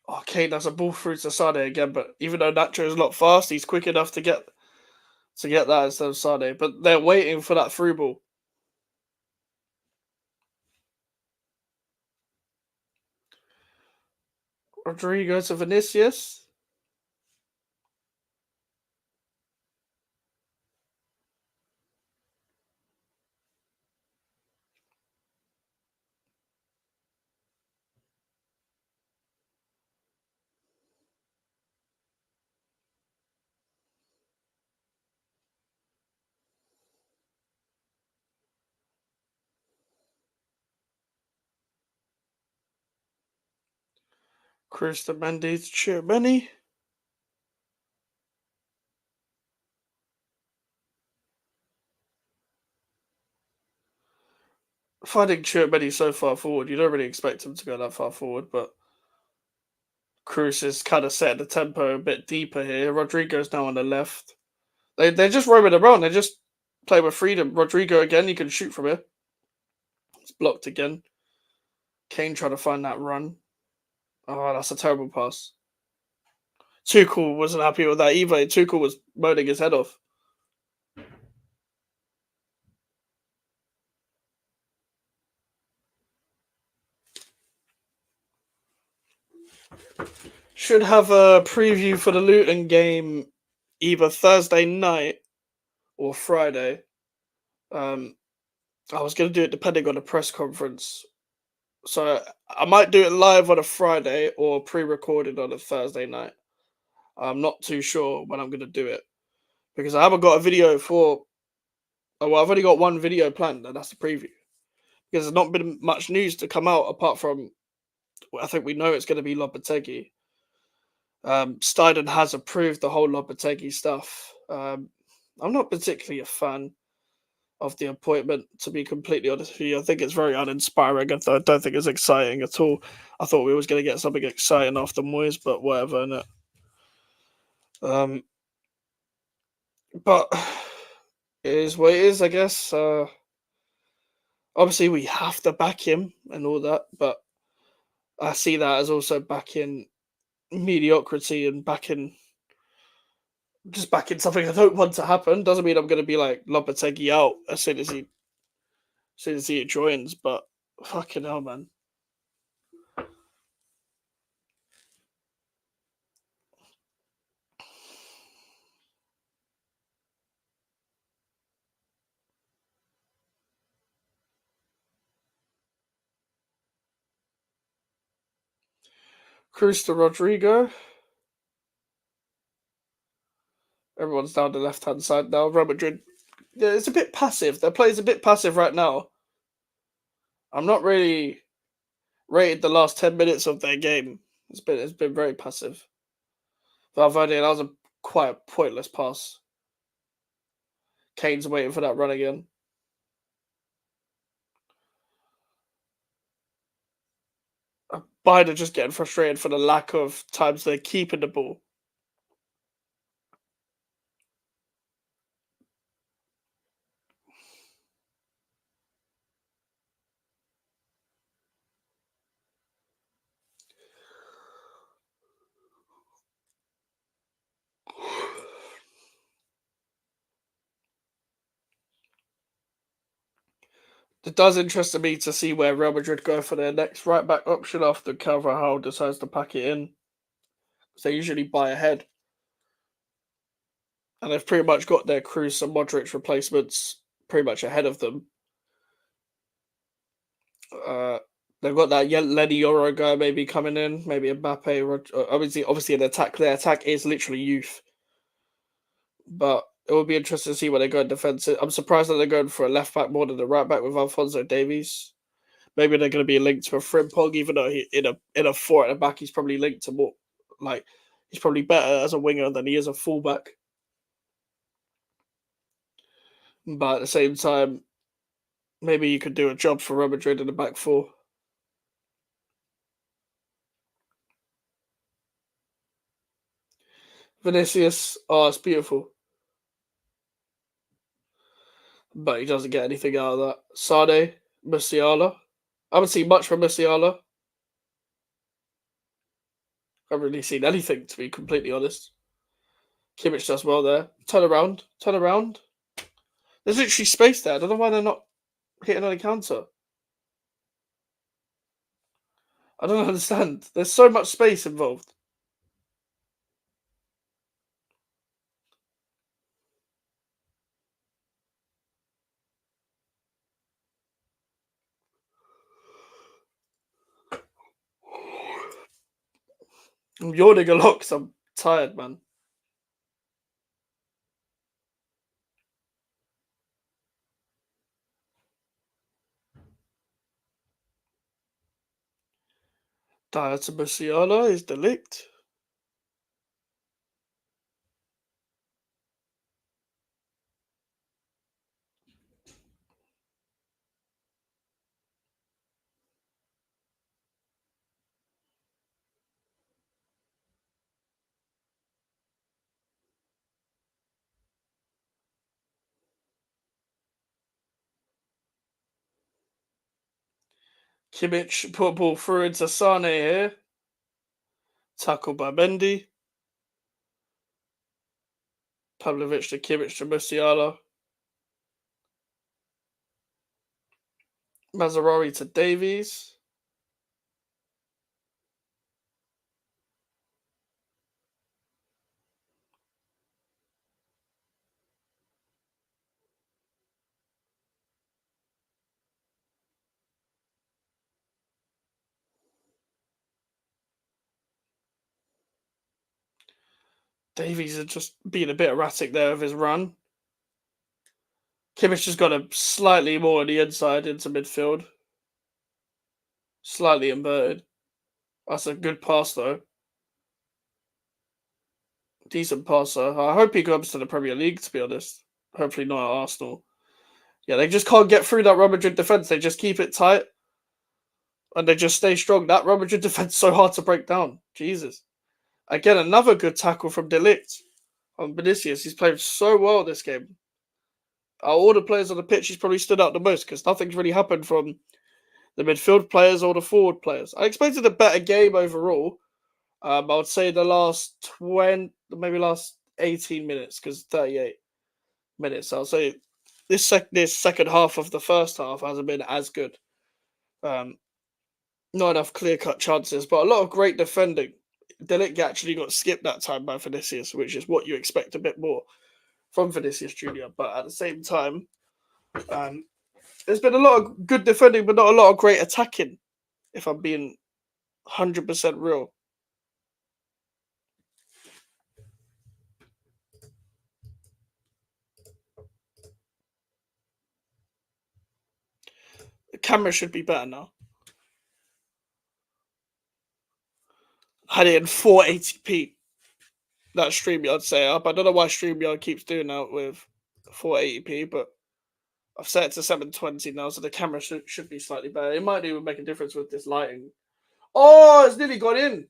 Oh, Kane has a ball through to Sane again, but even though Nacho is not fast, he's quick enough to get that instead of Sane. But they're waiting for that through ball. Rodrigo to Vinicius. Chris the Mendy to Chirmeni. Finding Chirmeni so far forward, you don't really expect him to go that far forward, but Cruz is kind of setting the tempo a bit deeper here. Rodrigo's now on the left. They're just roaming around. They just play with freedom. Rodrigo again, he can shoot from here. It's blocked again. Kane trying to find that run. Oh, that's a terrible pass. Tuchel wasn't happy with that either. Tuchel was moaning his head off. Should have a preview for the Luton game either Thursday night or Friday. I was going to do it depending on the press conference. So I might do it live on a Friday or pre-recorded on a Thursday night. I'm not too sure when I'm going to do it because I haven't got a video for. Oh, well, I've only got one video planned, and that's the preview. Because there's not been much news to come out apart from. I think we know it's going to be Lopetegui. Steiden has approved the whole Lopetegui stuff. I'm not particularly a fan of the appointment, to be completely honest with you. I think it's very uninspiring. I don't think it's exciting at all. I thought we was going to get something exciting after Moyes, but whatever, innit? But it is what it is, I guess. Obviously, we have to back him and all that, but I see that as also backing mediocrity and backing something I don't want to happen. Doesn't mean I'm going to be like Lopetegui out as soon as he joins, but fucking hell, man. Cruz to Rodrigo. Everyone's down the left hand side now. Real Madrid, yeah, it's a bit passive. Their play's a bit passive right now. I'm not really rated the last 10 minutes of their game. It's been very passive. Valverde, that was quite a pointless pass. Kane's waiting for that run again. Bayern are just getting frustrated for the lack of times they're keeping the ball. It does interest me to see where Real Madrid go for their next right back option after Carvajal decides to pack it in. They usually buy ahead. And they've pretty much got their Cruz and Modric replacements pretty much ahead of them. They've got that Lenny Euro guy maybe coming in, maybe Mbappe. Obviously, their attack is literally youth. But it will be interesting to see where they go in defence. I'm surprised that they're going for a left back more than a right back with Alphonso Davies. Maybe they're going to be linked to a Frimpong, even though in a four at the back, he's probably linked to more. Like, he's probably better as a winger than he is a fullback. But at the same time, maybe you could do a job for Real Madrid in the back four. Vinicius, oh, it's beautiful. But he doesn't get anything out of that. Sade, Musiala. I haven't seen much from Musiala. I haven't really seen anything, to be completely honest. Kimmich does well there. Turn around. There's literally space there. I don't know why they're not hitting on a counter. I don't understand. There's so much space involved. I'm yawning a lot because I'm tired, man. Dyer to Musiala is Delict. Kimmich put ball through into Sane here. Tackle by Mendy. Pavlovic to Kimmich to Musiala. Mazzarari to Davies. Davies is just being a bit erratic there with his run. Kimmich has got him slightly more on the inside into midfield. Slightly inverted. That's a good pass, though. Decent passer. I hope he comes to the Premier League, to be honest. Hopefully not at Arsenal. Yeah, they just can't get through that Real Madrid defence. They just keep it tight. And they just stay strong. That Real Madrid defence is so hard to break down. Jesus. Again, another good tackle from Delict on Vinicius. He's played so well this game. All the players on the pitch, he's probably stood out the most because nothing's really happened from the midfield players or the forward players. I expected a better game overall. I would say the last 20, maybe last 18 minutes, because 38 minutes. I'll say this second half of the first half hasn't been as good. Um, Not enough clear cut chances, but a lot of great defending. Delic actually got skipped that time by Vinicius, which is what you expect a bit more from Vinicius Junior. But at the same time, um, there's been a lot of good defending, but not a lot of great attacking. If I'm being 100% real, the camera should be better now. Had it in 480p. That StreamYard say up. I don't know why StreamYard keeps doing that with 480p, but I've set it to 720 now, so the camera should be slightly better. It might even make a difference with this lighting. Oh, it's nearly got in.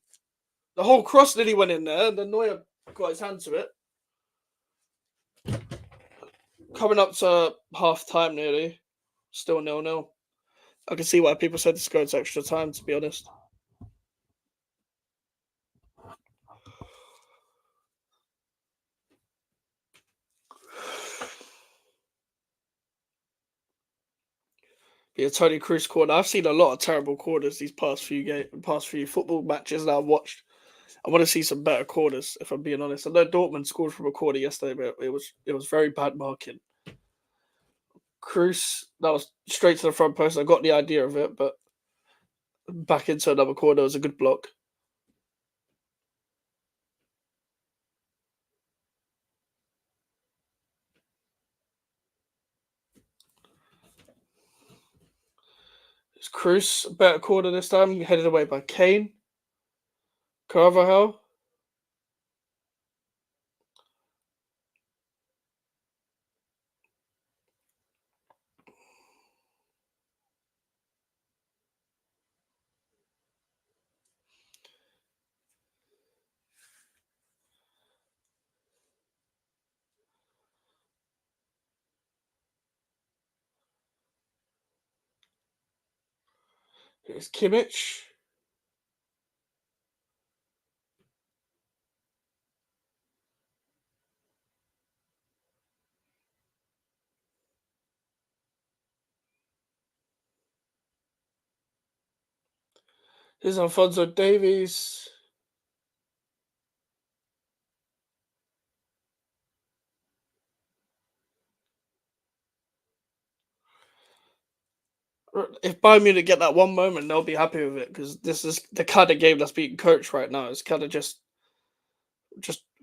The whole cross nearly went in there. The Neuer got his hand to it. Coming up to half time nearly. Still 0-0. I can see why people said this goes extra time, to be honest. Yeah, Tony Cruz corner. I've seen a lot of terrible corners these past few football matches that I've watched. I want to see some better corners, if I'm being honest. I know Dortmund scored from a corner yesterday, but it was very bad marking. Cruz, that was straight to the front post. I got the idea of it, but back into another corner was a good block. It's Cruz, better corner this time, headed away by Kane. Carvajal. Here's Kimmich. Here's Alfonso Davies. If Bayern Munich get that one moment, they'll be happy with it, because this is the kind of game that's being coached right now. It's kind of just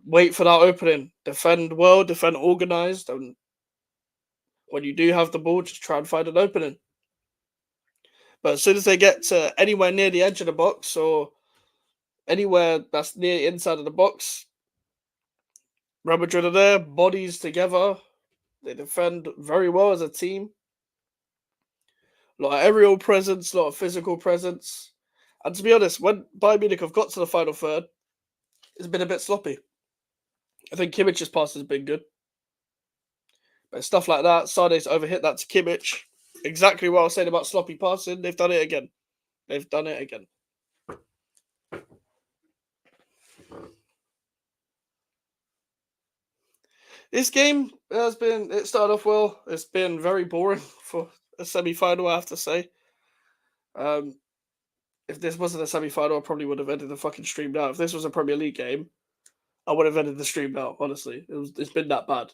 wait for that opening, defend well, defend organized, and when you do have the ball, just try and find an opening. But as soon as they get to anywhere near the edge of the box or anywhere that's near inside of the box, Real Madrid are there, bodies together. They defend very well as a team. A lot of aerial presence, a lot of physical presence. And to be honest, when Bayern Munich have got to the final third, it's been a bit sloppy. I think Kimmich's pass has been good. But stuff like that, Sane's overhit that to Kimmich. Exactly what I was saying about sloppy passing. They've done it again. They've done it again. This game it started off well. It's been very boring for a semi-final, I have to say. If this wasn't a semi-final, I probably would have ended the fucking stream now. If this was a Premier League game, I would have ended the stream now, honestly. It's been that bad.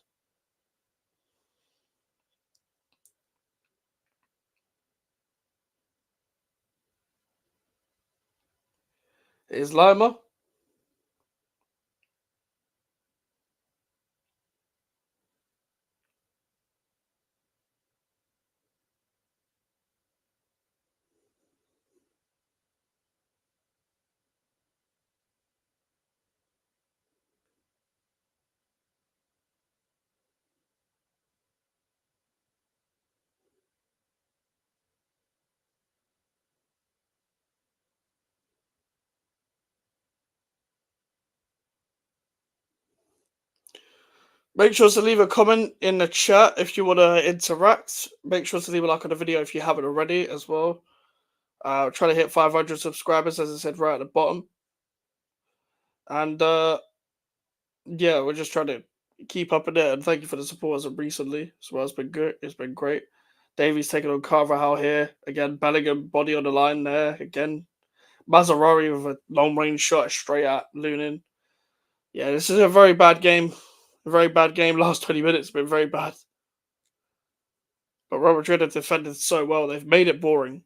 Is Lima. Make sure to leave a comment in the chat if you want to interact. Make sure to leave a like on the video if you haven't already as well. Trying to hit 500 subscribers, as I said right at the bottom. And yeah, we're just trying to keep up in it. And thank you for the support as of recently as well. It's been good. It's been great. Davies taking on Carvajal here again. Bellingham body on the line there again. Mazzarari with a long range shot straight at Lunin. Yeah, this is a very bad game. A very bad game. Last 20 minutes have been very bad. But Real Madrid have defended so well, they've made it boring.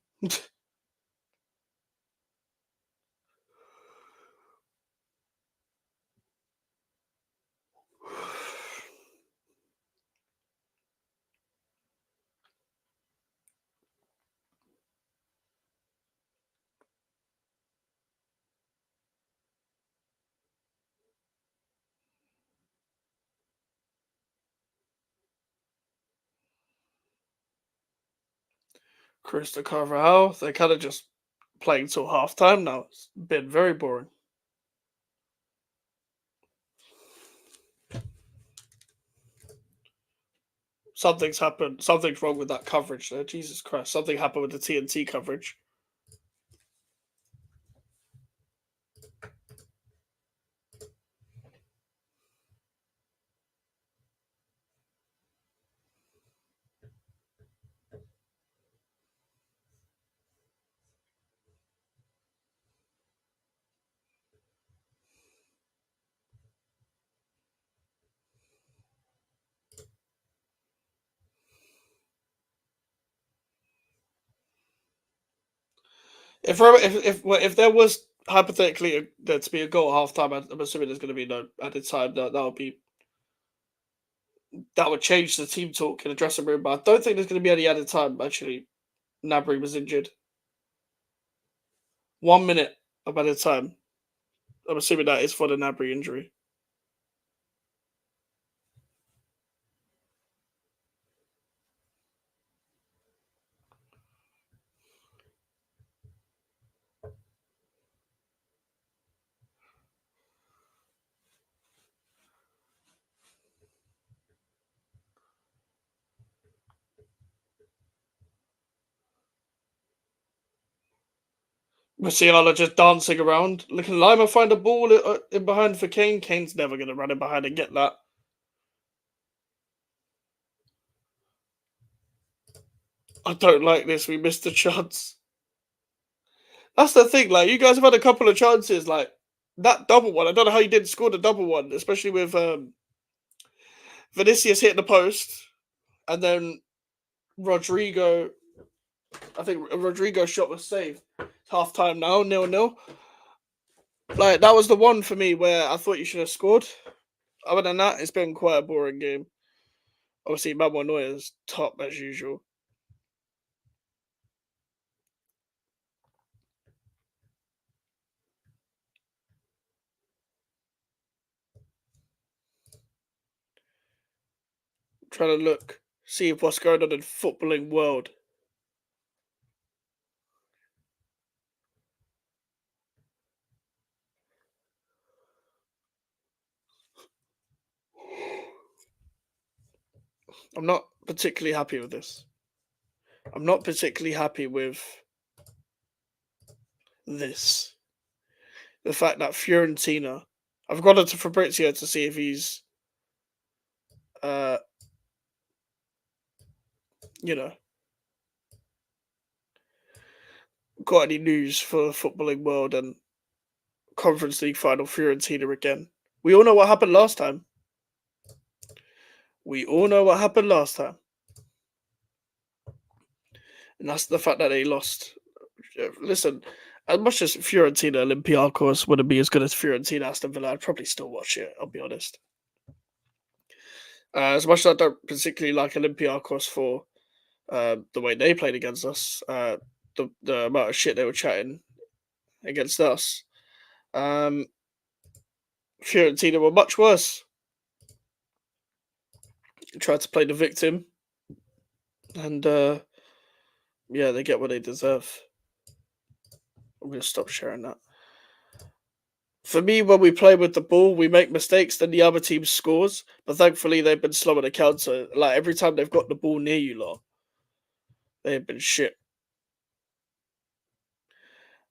Crystal Carvajal, they kind of just playing till half time now. It's been very boring. Something's happened. Something's wrong with that coverage there. Jesus Christ. Something happened with the TNT coverage. If there was hypothetically there to be a goal at half time, I'm assuming there's going to be no added time. That would change the team talk in the dressing room. But I don't think there's going to be any added time. Actually, Nabry was injured. 1 minute of added time. I'm assuming that is for the Nabry injury. Musiala just dancing around. Looking Lima find a ball in behind for Kane. Kane's never going to run in behind and get that. I don't like this. We missed the chance. That's the thing. Like, you guys have had a couple of chances. Like, that double one. I don't know how you didn't score the double one, especially with Vinicius hitting the post. And then Rodrigo. I think Rodrigo's shot was saved. Half time now, 0-0. Like, that was the one for me where I thought you should have scored. Other than that, it's been quite a boring game. Obviously, Manuel Neuer's top as usual. Trying to look, see what's going on in footballing world. I'm not particularly happy with this. I'm not particularly happy with this. The fact that Fiorentina, I've gone into Fabrizio to see if he's, uh, you know, got any news for the footballing world and Conference League final Fiorentina again. We all know what happened last time. We all know what happened last time. And that's the fact that they lost. Listen, as much as Fiorentina Olympiacos wouldn't be as good as Fiorentina Aston Villa, I'd probably still watch it, I'll be honest. As much as I don't particularly like Olympiacos for the way they played against us, the amount of shit they were chatting against us, um, Fiorentina were much worse. Tried to play the victim, and yeah, they get what they deserve. I'm going to stop sharing that. For me, when we play with the ball, we make mistakes, then the other team scores. But thankfully, they've been slow on the counter. Like, every time they've got the ball near you lot, they've been shit.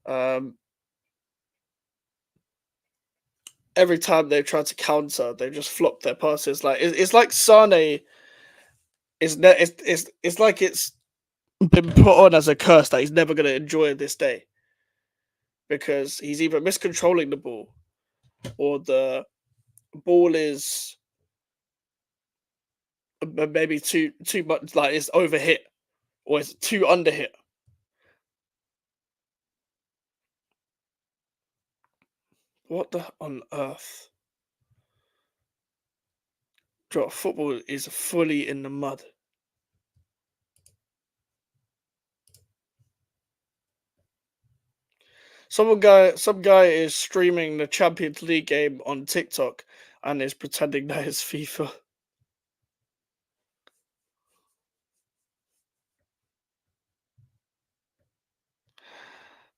Um, every time they've tried to counter, they've just flopped their passes. Like it's like Sane it's like it's been put on as a curse that he's never going to enjoy this day because he's either miscontrolling the ball or the ball is maybe too much, like it's overhit or it's too underhit. What the on earth? Football is fully in the mud. Some guy is streaming the Champions League game on TikTok and is pretending that it's FIFA.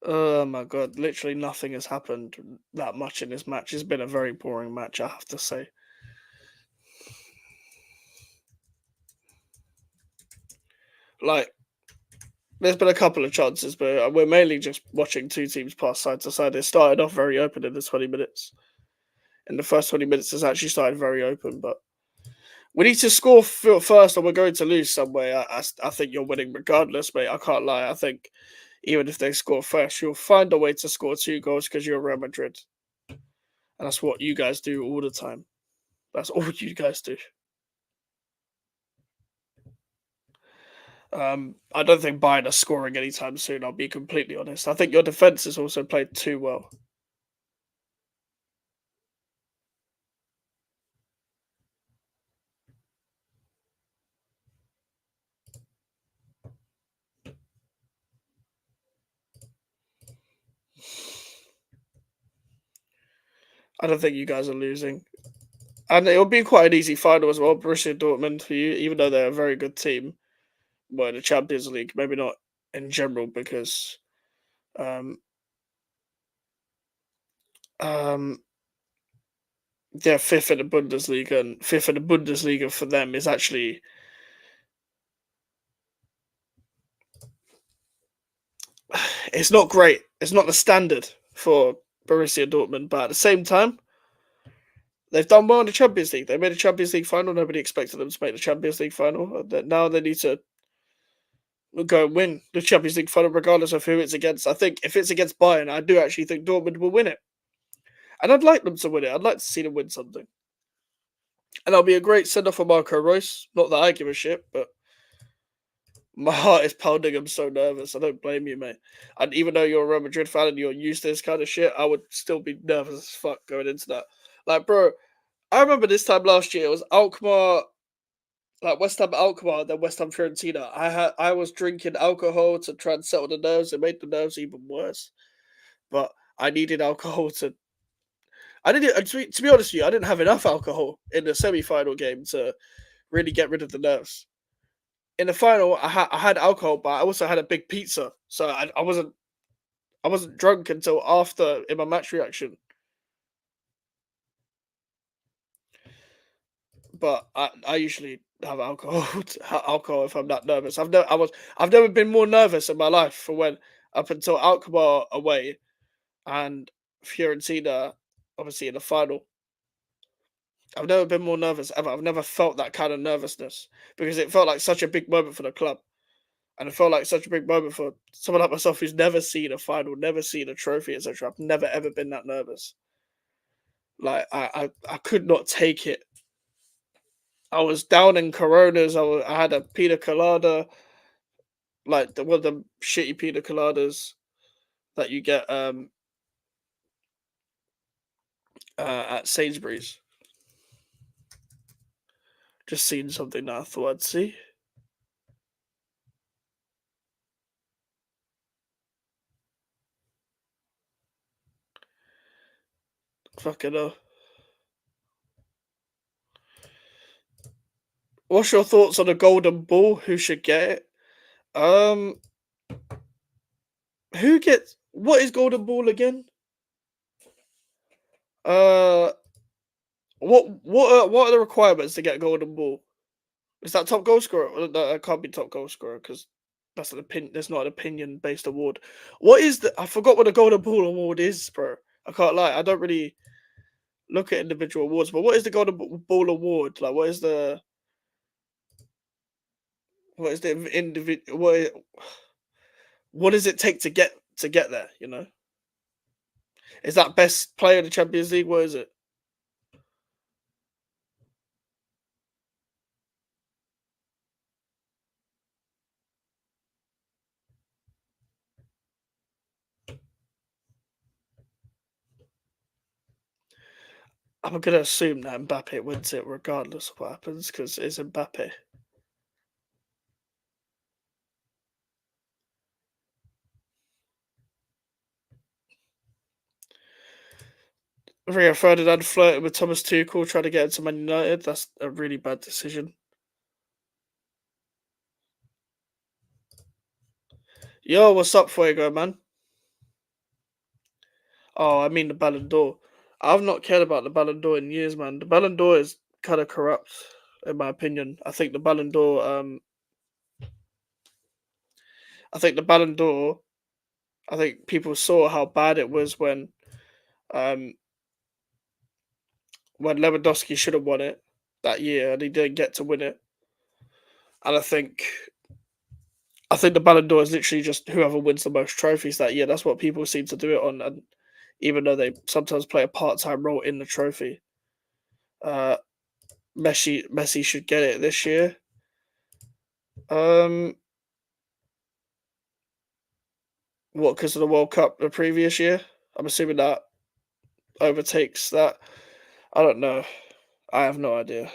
Oh my god, literally nothing has happened that much in this match. It's been a very boring match, I have to say. Like, there's been a couple of chances, but we're mainly just watching two teams pass side to side. It started off very open in the 20 minutes. In the first 20 minutes, it's actually started very open, but we need to score first or we're going to lose some way. I think you're winning regardless, mate. I can't lie. I think even if they score first, you'll find a way to score 2 goals because you're Real Madrid. And that's what you guys do all the time. That's all you guys do. I don't think Bayern are scoring anytime soon, I'll be completely honest. I think your defence has also played too well. I don't think you guys are losing. And it'll be quite an easy final as well, Borussia Dortmund for you, even though they're a very good team. Well, in the Champions League, maybe not in general because um, um, they're fifth in the Bundesliga, and fifth in the Bundesliga for them is actually it's not great. It's not the standard for Borussia Dortmund, but at the same time, they've done well in the Champions League. They made a Champions League final. Nobody expected them to make the Champions League final. Now they need to go and win the Champions League final, regardless of who it's against. I think if it's against Bayern, I do actually think Dortmund will win it, and I'd like them to win it. I'd like to see them win something, and that'll be a great send off for Marco Reus. Not that I give a shit, but my heart is pounding. I'm so nervous. I don't blame you, mate. And even though you're a Real Madrid fan and you're used to this kind of shit, I would still be nervous as fuck going into that. Like, bro, I remember this time last year. It was Alkmaar, like West Ham Alkmaar, then West Ham Fiorentina. I was drinking alcohol to try and settle the nerves. It made the nerves even worse. But I needed alcohol to. I didn't. To be honest with you, I didn't have enough alcohol in the semi-final game to really get rid of the nerves. In the final, I had alcohol, but I also had a big pizza, so I wasn't drunk until after in my match reaction. But I usually have alcohol alcohol if I'm not nervous. I've never been more nervous in my life for when up until Alkmaar away and Fiorentina obviously in the final. I've never been more nervous ever. I've never felt that kind of nervousness because it felt like such a big moment for the club. And it felt like such a big moment for someone like myself who's never seen a final, never seen a trophy, etc. I've never ever been that nervous. Like I could not take it. I was down in Coronas. I had a pina colada, like one of the shitty pina coladas that you get at Sainsbury's. Just seen something that I thought I'd see. Fucking hell. What's your thoughts on the golden ball? Who should get it? Um, who gets what is golden ball again? Uh, what are the requirements to get golden ball? Is that top goal scorer? No, that can't be top goal scorer because that's an opinion. That's not an opinion based award. What is the? I forgot what the golden ball award is, bro. I can't lie. I don't really look at individual awards, but what is the Golden Ball award? Like, what is the individual? What does it take to get there? You know, is that best player in the Champions League? What is it? I'm gonna assume that Mbappe wins it regardless of what happens because it's Mbappe. Rio Ferdinand flirting with Thomas Tuchel, trying to get into Man United. That's a really bad decision. Yo, what's up, Fuego, man? Oh, I mean the Ballon d'Or. I've not cared about the Ballon d'Or in years, man. The Ballon d'Or is kind of corrupt, in my opinion. I think the Ballon d'Or. I think the Ballon d'Or. I think people saw how bad it was um, when Lewandowski should have won it that year, and he didn't get to win it. And I think the Ballon d'Or is literally just whoever wins the most trophies that year. That's what people seem to do it on, and even though they sometimes play a part-time role in the trophy, uh, Messi should get it this year. Um, what, because of the World Cup the previous year? I'm assuming that overtakes that. I don't know. I have no idea.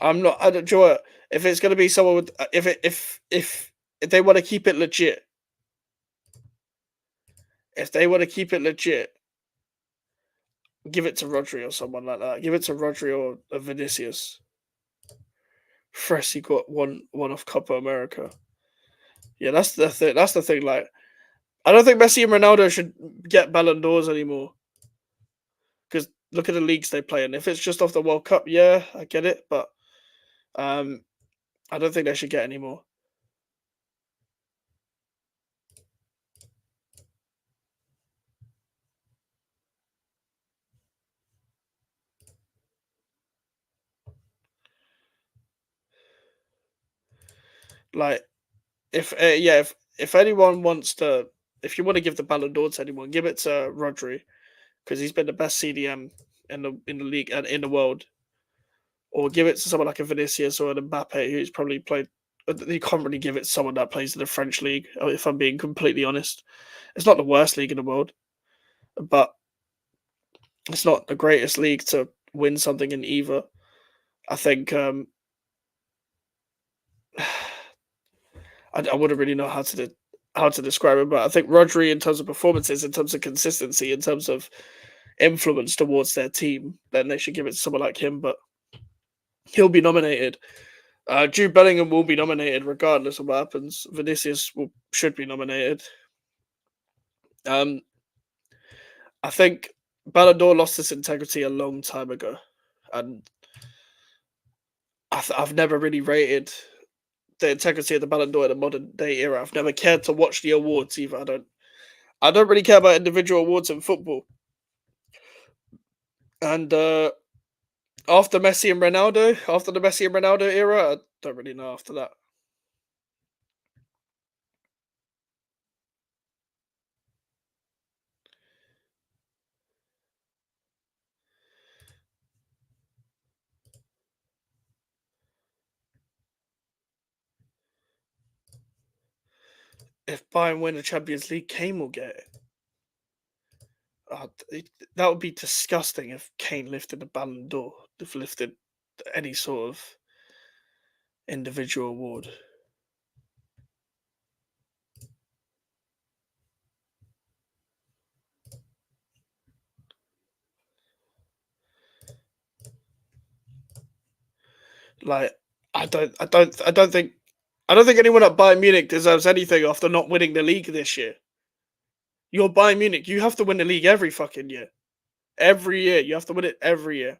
I'm not. I don't. Do you know what? If it's going to be someone with, if they want to keep it legit, if they want to keep it legit, give it to Rodri or someone like that. Give it to Rodri or Vinicius. Freshly got one off Copa America. Yeah, that's the thing. That's the thing. Like, I don't think Messi and Ronaldo should get Ballon d'Ors anymore because look at the leagues they play in. If it's just off the World Cup, yeah, I get it, but um, I don't think they should get any more. Like, if yeah, if anyone wants to, if you want to give the Ballon d'Or to anyone, give it to Rodri because he's been the best CDM in the league and in the world. Or give it to someone like a Vinicius or an Mbappe who's probably played. You can't really give it to someone that plays in the French league. If I'm being completely honest, it's not the worst league in the world, but it's not the greatest league to win something in either. I think I wouldn't really know how to describe it, but I think Rodri, in terms of performances, in terms of consistency, in terms of influence towards their team, then they should give it to someone like him. But he'll be nominated. Jude Bellingham will be nominated regardless of what happens. Vinicius should be nominated. Um, I think Ballon d'Or lost its integrity a long time ago, and I've never really rated the integrity of the Ballon d'Or in the modern day era. I've never cared to watch the awards either. I don't really care about individual awards in football. And after Messi and Ronaldo, after the Messi and Ronaldo era, I don't really know after that. If Bayern win the Champions League, Kane will get it. That would be disgusting if Kane lifted the Ballon d'Or, if lifted any sort of individual award. Like I don't think anyone at Bayern Munich deserves anything after not winning the league this year. You're Bayern Munich. You have to win the league every fucking year. Every year. You have to win it every year.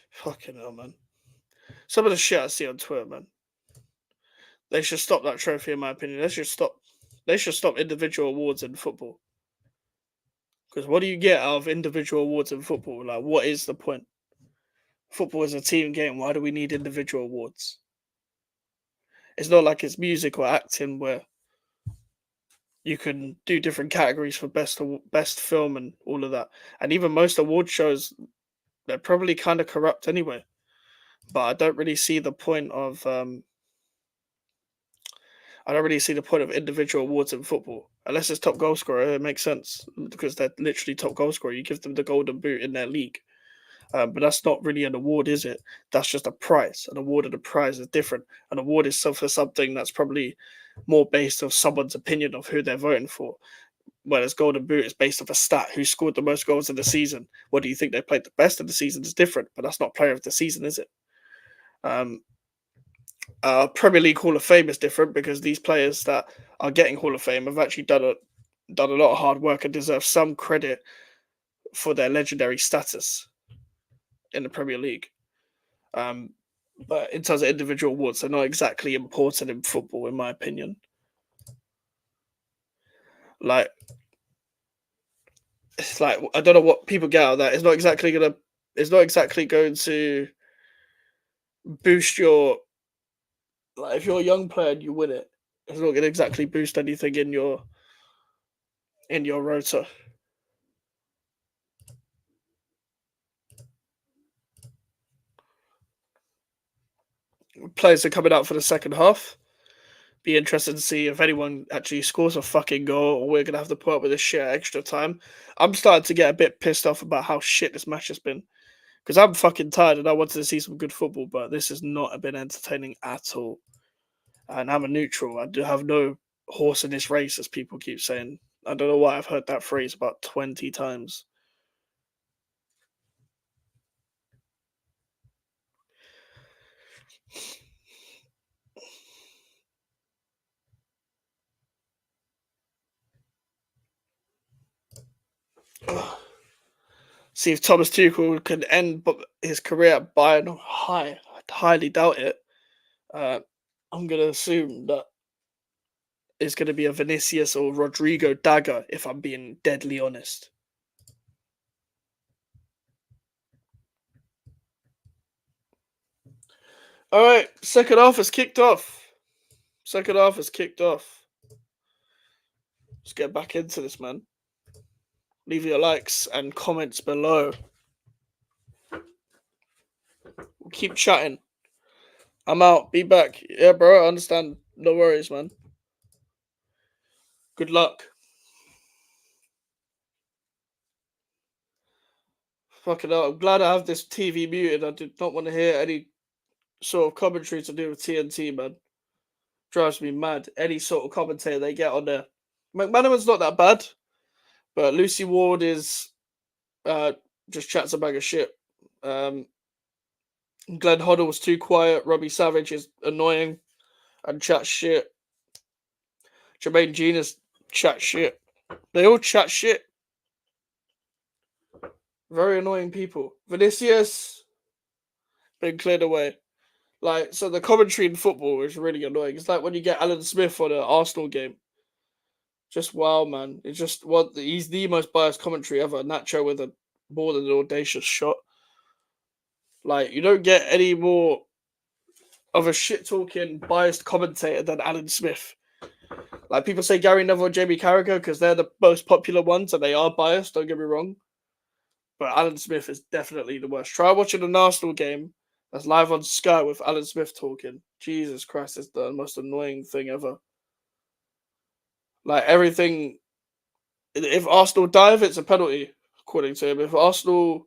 Fucking hell, man. Some of the shit I see on Twitter, man. They should stop that trophy, in my opinion. They should stop. They should stop individual awards in football. Because what do you get out of individual awards in football? Like, what is the point? Football is a team game. Why do we need individual awards? It's not like it's music or acting where you can do different categories for best film and all of that. And even most award shows, they're probably kind of corrupt anyway. But I don't really see the point of individual awards in football. Unless it's top goal scorer, it makes sense because they're literally top goal scorer. You give them the golden boot in their league. But that's not really an award, is it? That's just a prize. An award and a prize is different. An award is for something that's probably more based on someone's opinion of who they're voting for. Whereas golden boot is based off a stat: who scored the most goals in the season. What do you think they played the best in the season is different, but that's not player of the season, is it? Premier League Hall of Fame is different because these players that are getting Hall of Fame have actually done a lot of hard work and deserve some credit for their legendary status in the Premier League. But in terms of individual awards, they're not exactly important in football, in my opinion. Like, it's like I don't know what people get out of that. It's not exactly going to boost your, like, if you're a young player and you win it, it's not going to exactly boost anything in your rota. Players are coming out for the second half. Be interested to see if anyone actually scores a fucking goal, or we're gonna have to put up with this shit extra time. I'm starting to get a bit pissed off about how shit this match has been, because I'm fucking tired and I wanted to see some good football, but this has not been entertaining at all. And I'm a neutral. I do have no horse in this race, as people keep saying. I don't know why I've heard that phrase about 20 times. See if Thomas Tuchel can end his career at Bayern high. I highly doubt it. I'm going to assume that it's going to be a Vinicius or Rodrigo dagger, if I'm being deadly honest. All right, second half has kicked off. Let's get back into this, man. Leave your likes and comments below. We'll keep chatting. I'm out. Be back. Yeah, bro, I understand. No worries, man. Good luck. Fucking hell. I'm glad I have this TV muted. I did not want to hear any sort of commentary to do with TNT, man. Drives me mad. Any sort of commentator they get on there. McManaman's not that bad, but Lucy Ward is just chats a bag of shit. Glenn Hoddle's too quiet. Robbie Savage is annoying and chats shit. Jermaine Genius chat shit. They all chat shit. Very annoying people. Vinicius been cleared away. Like, so the commentary in football is really annoying. It's like when you get Alan Smith on an Arsenal game. Just wow, man. It's just he's the most biased commentary ever. Nacho with a more than an audacious shot. Like, you don't get any more of a shit talking biased commentator than Alan Smith. Like, people say Gary Neville and Jamie Carragher because they're the most popular ones and they are biased, don't get me wrong. But Alan Smith is definitely the worst. Try watching an Arsenal game that's live on Sky with Alan Smith talking. Jesus Christ, it's the most annoying thing ever. Like, everything. If Arsenal dive, it's a penalty, according to him. If Arsenal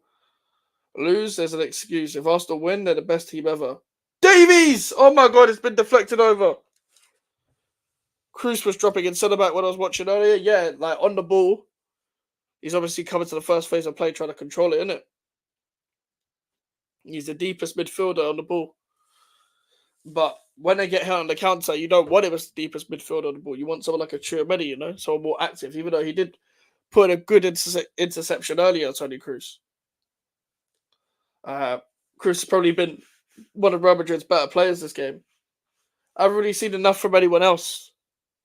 lose, there's an excuse. If Arsenal win, they're the best team ever. Davies! Oh my god, it's been deflected over. Cruz was dropping in centre back when I was watching earlier. Yeah, like on the ball. He's obviously coming to the first phase of play trying to control it, isn't it? He's the deepest midfielder on the ball. But when they get hit on the counter, you don't want him as the deepest midfielder on the ball. You want someone like a Tchouaméni, you know, someone more active, even though he did put a good interception earlier, Tony Cruz. Chris has probably been one of Real Madrid's better players this game. I haven't really seen enough from anyone else.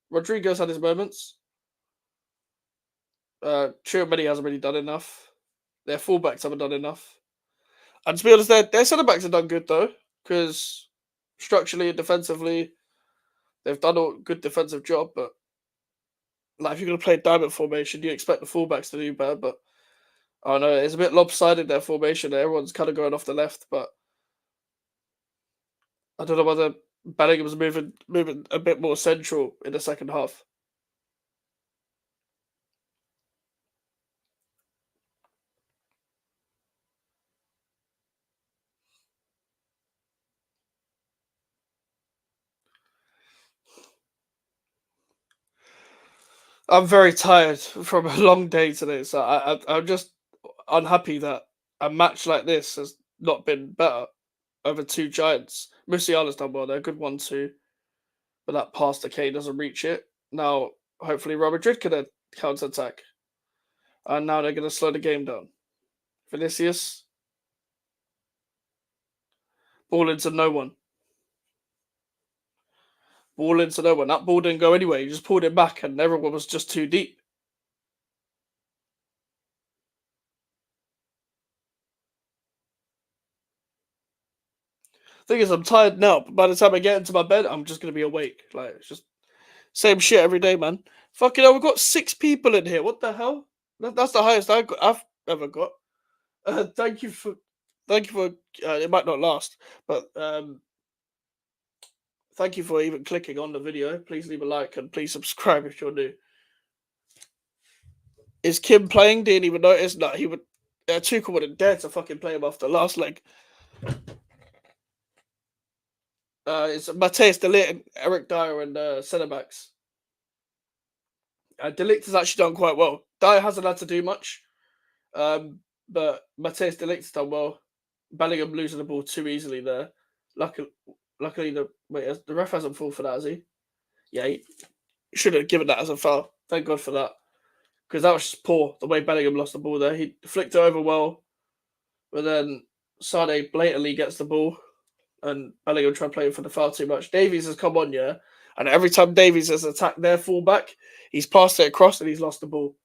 Rodrigo's had his moments. Tchouaméni hasn't really done enough. Their fullbacks haven't done enough. And to be honest, their centre backs have done good though, because structurally and defensively, they've done a good defensive job. But like, if you're going to play diamond formation, you expect the fullbacks to do better. But I don't know, it's a bit lopsided their formation. Everyone's kind of going off the left, but I don't know whether Bellingham's moving a bit more central in the second half. I'm very tired from a long day today, so I'm just unhappy that a match like this has not been better over two giants. Musiala's done well, they're a good 1-2, but that pass to Kane doesn't reach it. Now, hopefully, Real Madrid can counter attack, and now they're going to slow the game down. Vinicius, ball into no one. Ball into no one. That ball didn't go anywhere. You just pulled it back, and everyone was just too deep. Thing is, I'm tired now, but by the time I get into my bed, I'm just going to be awake. Like, it's just same shit every day, man. Fucking hell, we've got 6 people in here. What the hell? That's the highest I've ever got. Thank you for. It might not last, but thank you for even clicking on the video. Please leave a like and please subscribe if you're new. Is Kim playing? Didn't even notice. No, he would. Tuchel wouldn't dare to fucking play him after last leg. It's Matthijs de Ligt and Eric Dyer and centre backs. De Ligt has actually done quite well. Dyer hasn't had to do much, but Matthijs de Ligt has done well. Bellingham losing the ball too easily there. Luckily, the ref hasn't fallen for that, has he? Yeah, he should have given that as a foul. Thank God for that, because that was just poor the way Bellingham lost the ball there. He flicked it over well, but then Sane blatantly gets the ball, and Bellingham tried playing for the foul too much. Davies has come on, yeah, and every time Davies has attacked their fullback, he's passed it across and he's lost the ball.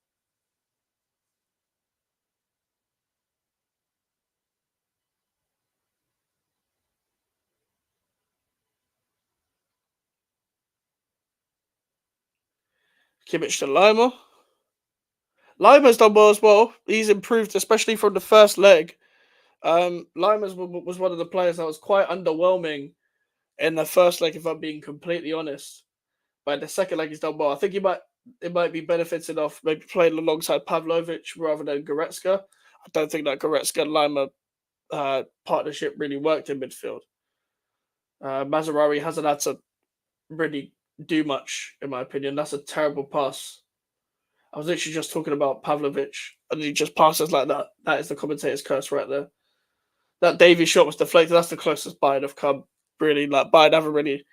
Kimmich to Lima. Lima's done well as well. He's improved, especially from the first leg. Lima's was one of the players that was quite underwhelming in the first leg, if I'm being completely honest. But the second leg, he's done well. I think it might be benefited off maybe playing alongside Pavlovic rather than Goretzka. I don't think that Goretzka and Lima partnership really worked in midfield. Mazraoui hasn't had to really do much, in my opinion. That's a terrible pass. I was literally just talking about Pavlovic, and he just passes like that. That is the commentator's curse right there. That Davies shot was deflected. That's the closest Bayern have come. Really, like Bayern haven't really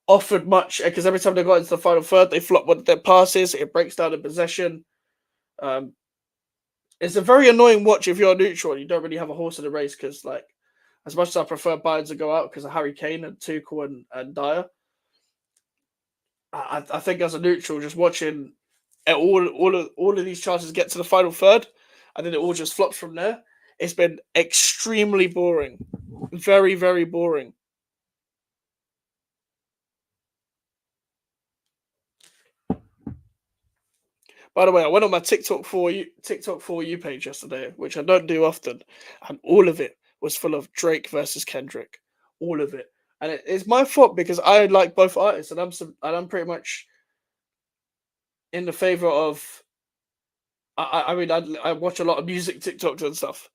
offered much, because every time they got into the final third, they flop one of their passes. It breaks down in possession. It's a very annoying watch if you're neutral and you don't really have a horse in the race, because, like, as much as I prefer Bayern to go out because of Harry Kane and Tuchel and Dyer, I think as a neutral, just watching all of these chances get to the final third, and then it all just flops from there. It's been extremely boring, very, very boring. By the way, I went on my TikTok for you page yesterday, which I don't do often, and all of it was full of Drake versus Kendrick, all of it, and it's my fault because I like both artists, and I'm pretty much in the favor of. I mean, I watch a lot of music TikToks and stuff,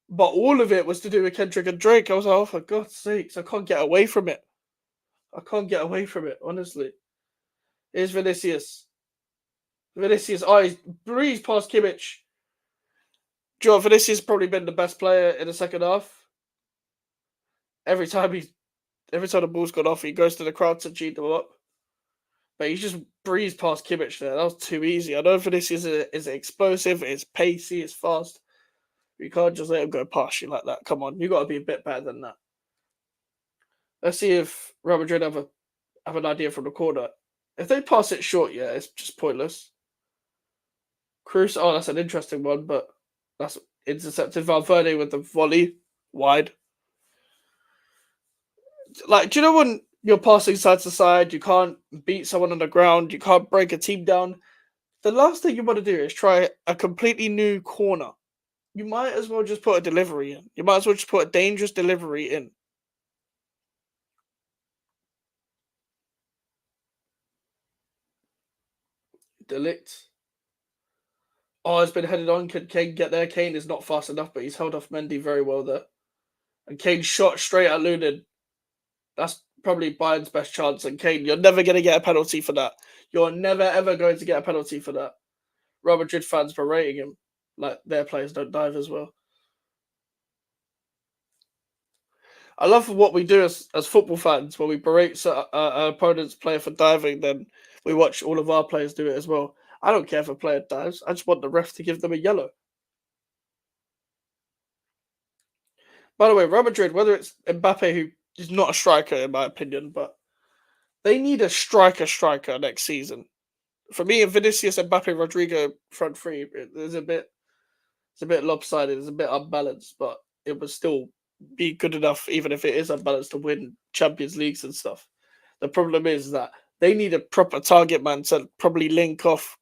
but all of it was to do with Kendrick and Drake. I was like, oh, for God's sakes, I can't get away from it. I can't get away from it, honestly. Here's Vinicius. Oh, he's breezed past Kimmich. Do you know what? Vinicius has probably been the best player in the second half. Every time the ball's gone off, he goes to the crowd to cheat them up. But he just breezed past Kimmich there. That was too easy. I know Vinicius is explosive, it's pacey, it's fast. You can't just let him go past you like that. Come on, you got to be a bit better than that. Let's see if Real Madrid have an idea from the corner. If they pass it short, yeah, it's just pointless. Cruz, oh, that's an interesting one, but that's intercepted. Valverde with the volley wide. Like, do you know when you're passing side to side, you can't beat someone on the ground, you can't break a team down? The last thing you want to do is try a completely new corner. You might as well just put a delivery in. You might as well just put a dangerous delivery in. Delict. Oh, it's been headed on. Could Kane get there? Kane is not fast enough, but he's held off Mendy very well there. And Kane shot straight at Lunin. That's probably Bayern's best chance. And Kane, you're never going to get a penalty for that. You're never, ever going to get a penalty for that. Real Madrid fans berating him like their players don't dive as well. I love what we do as football fans when we berate our opponent's player for diving, then we watch all of our players do it as well. I don't care if a player dives. I just want the ref to give them a yellow. By the way, Real Madrid, whether it's Mbappe, who is not a striker in my opinion, but they need a striker next season. For me, Vinicius, Mbappe, Rodrigo front three is a bit lopsided. It's a bit unbalanced, but it would still be good enough, even if it is unbalanced, to win Champions Leagues and stuff. The problem is that they need a proper target man to probably link off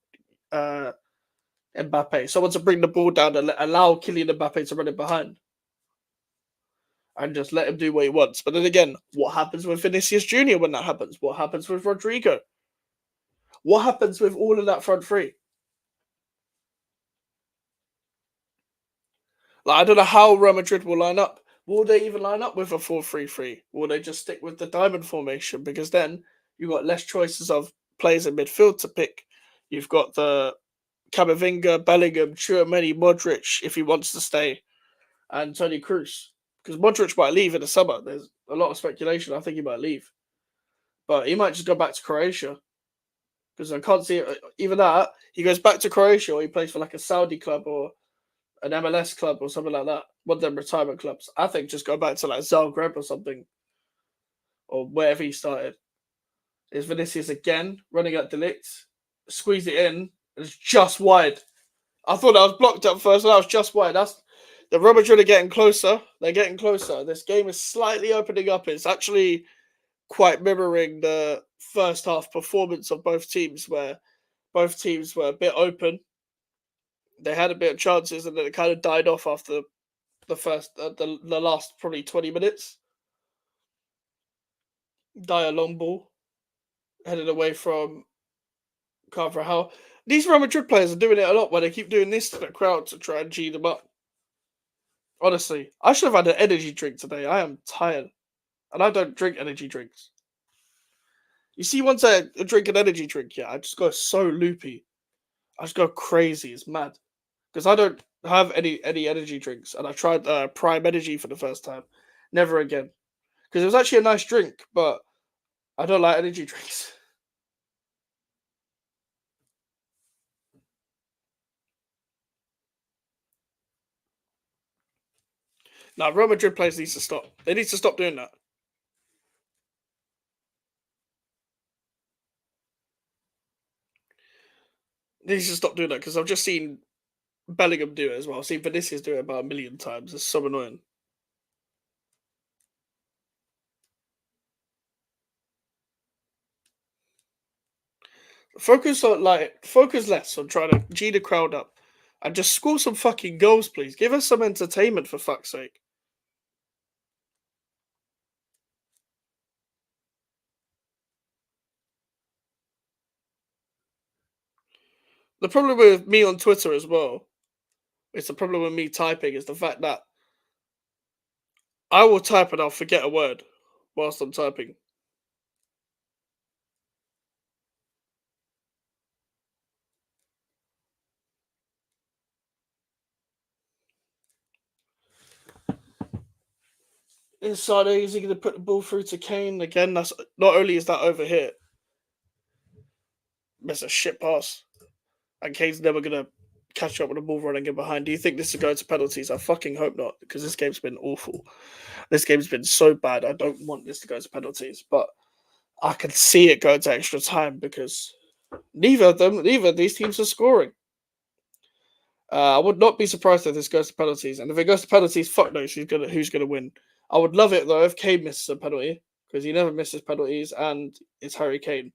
Mbappe. Someone to bring the ball down and allow Kylian Mbappe to run it behind. And just let him do what he wants. But then again, what happens with Vinicius Jr. when that happens? What happens with Rodrigo? What happens with all of that front three? Like, I don't know how Real Madrid will line up. Will they even line up with a 4-3-3? Will they just stick with the diamond formation? Because then you've got less choices of players in midfield to pick. You've got the Camavinga, Bellingham, Tchouameni, Modric, if he wants to stay, and Toni Kroos. Because Modric might leave in the summer. There's a lot of speculation. I think he might leave. But he might just go back to Croatia. Because I can't see it. Even that, he goes back to Croatia or he plays for like a Saudi club or an MLS club or something like that. One of them retirement clubs. I think just go back to like Zagreb or something. Or wherever he started. Is Vinicius again running at Delict. Squeeze it in. It's just wide. I thought I was blocked at first, and that was just wide. That's the Real Madrid are getting closer. They're getting closer. This game is slightly opening up. It's actually quite mirroring the first half performance of both teams, where both teams were a bit open. They had a bit of chances, and then it kind of died off after the last probably 20 minutes. Dyer long ball headed away from Carvajal. These Real Madrid players are doing it a lot where they keep doing this to the crowd to try and G them up. Honestly, I should have had an energy drink today. I am tired. And I don't drink energy drinks. You see, once I drink an energy drink, yeah, I just go so loopy. I just go crazy. It's mad. Because I don't have any energy drinks. And I tried Prime Energy for the first time. Never again. Because it was actually a nice drink, but I don't like energy drinks. Now, Real Madrid players needs to stop. They need to stop doing that. They need to stop doing that because I've just seen Bellingham do it as well. I've seen Vinicius do it about a million times. It's so annoying. Focus less on trying to G the crowd up and just score some fucking goals, please. Give us some entertainment for fuck's sake. The problem with me on Twitter as well, it's the problem with me typing, is the fact that I will type and I'll forget a word whilst I'm typing. Inside, is he going to put the ball through to Kane again? That's not only is that over here, that's a shit pass, and Kane's never gonna catch up with the ball running in behind. Do you think this is going to penalties? I fucking hope not, because this game's been awful. This game's been so bad. I don't want this to go to penalties, but I can see it going to extra time because neither of these teams are scoring. I would not be surprised if this goes to penalties, and if it goes to penalties, fuck knows who's gonna win. I would love it though if Kane misses a penalty because he never misses penalties, and it's Harry Kane.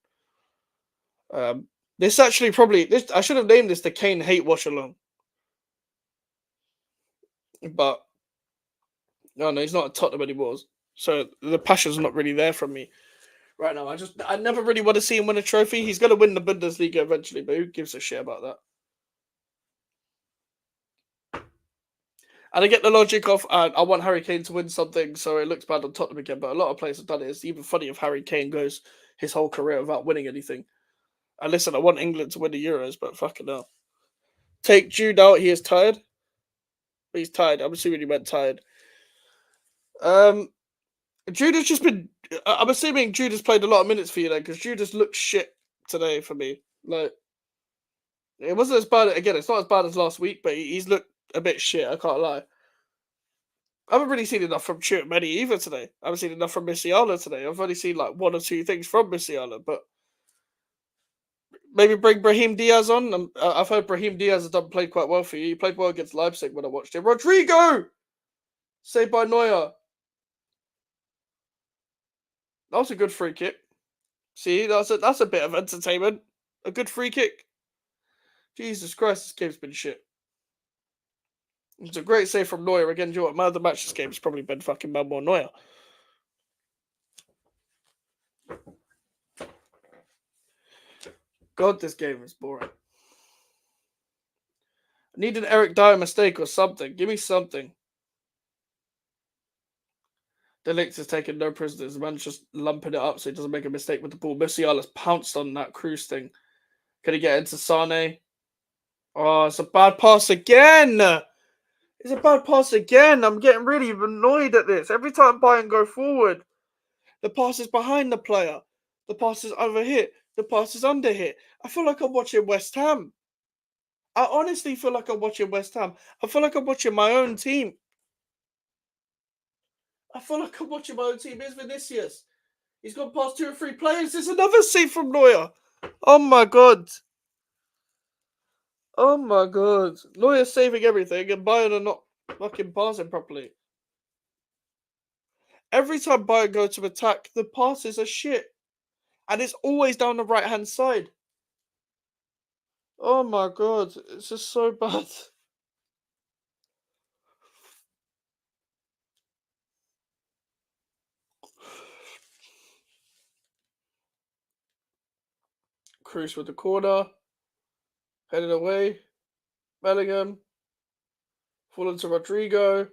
This actually I should have named this the Kane hate Watchalong, but no, he's not at Tottenham anymore, so the passion's not really there from me right now. I never really want to see him win a trophy. He's gonna win the Bundesliga eventually, but who gives a shit about that? And I get the logic of I want Harry Kane to win something, so it looks bad on Tottenham again. But a lot of players have done it. It's even funny if Harry Kane goes his whole career without winning anything. And listen, I want England to win the Euros, but fucking hell. Take Jude out. He is tired. He's tired. I'm assuming he meant tired. Jude has just been. I'm assuming Jude has played a lot of minutes for you then, because Jude has looked shit today for me. Like, it wasn't as bad. Again, it's not as bad as last week, but he's looked a bit shit. I can't lie. I haven't really seen enough from Many either today. I haven't seen enough from Musiala today. I've only seen like one or two things from Musiala, but maybe bring Brahim Diaz on. I've heard Brahim Diaz has played quite well for you. He played well against Leipzig when I watched him. Rodrigo! Saved by Neuer. That was a good free kick. See, that's a bit of entertainment. A good free kick. Jesus Christ, this game's been shit. It's a great save from Neuer. Again, you know what? Man of the match this game's probably been fucking Manuel Neuer. God, this game is boring. I need an Eric Dyer mistake or something. Give me something. De Ligt is taking no prisoners. The man's just lumping it up so he doesn't make a mistake with the ball. Musiala's pounced on that Cruz thing. Can he get into Sane? Oh, it's a bad pass again. It's a bad pass again. I'm getting really annoyed at this. Every time Bayern go forward, the pass is behind the player. The pass is over hit. The pass is under hit. I feel like I'm watching West Ham. I honestly feel like I'm watching West Ham. I feel like I'm watching my own team. I feel like I'm watching my own team. Here's Vinicius. He's gone past 2 or 3 players. There's another save from Neuer. Oh my god. Oh my god. Neuer's saving everything and Bayern are not fucking passing properly. Every time Bayern go to attack, the passes are shit. And it's always down the right-hand side. Oh my god. It's just so bad. Cruz with the corner. Headed away. Bellingham. Fallen to Rodrigo.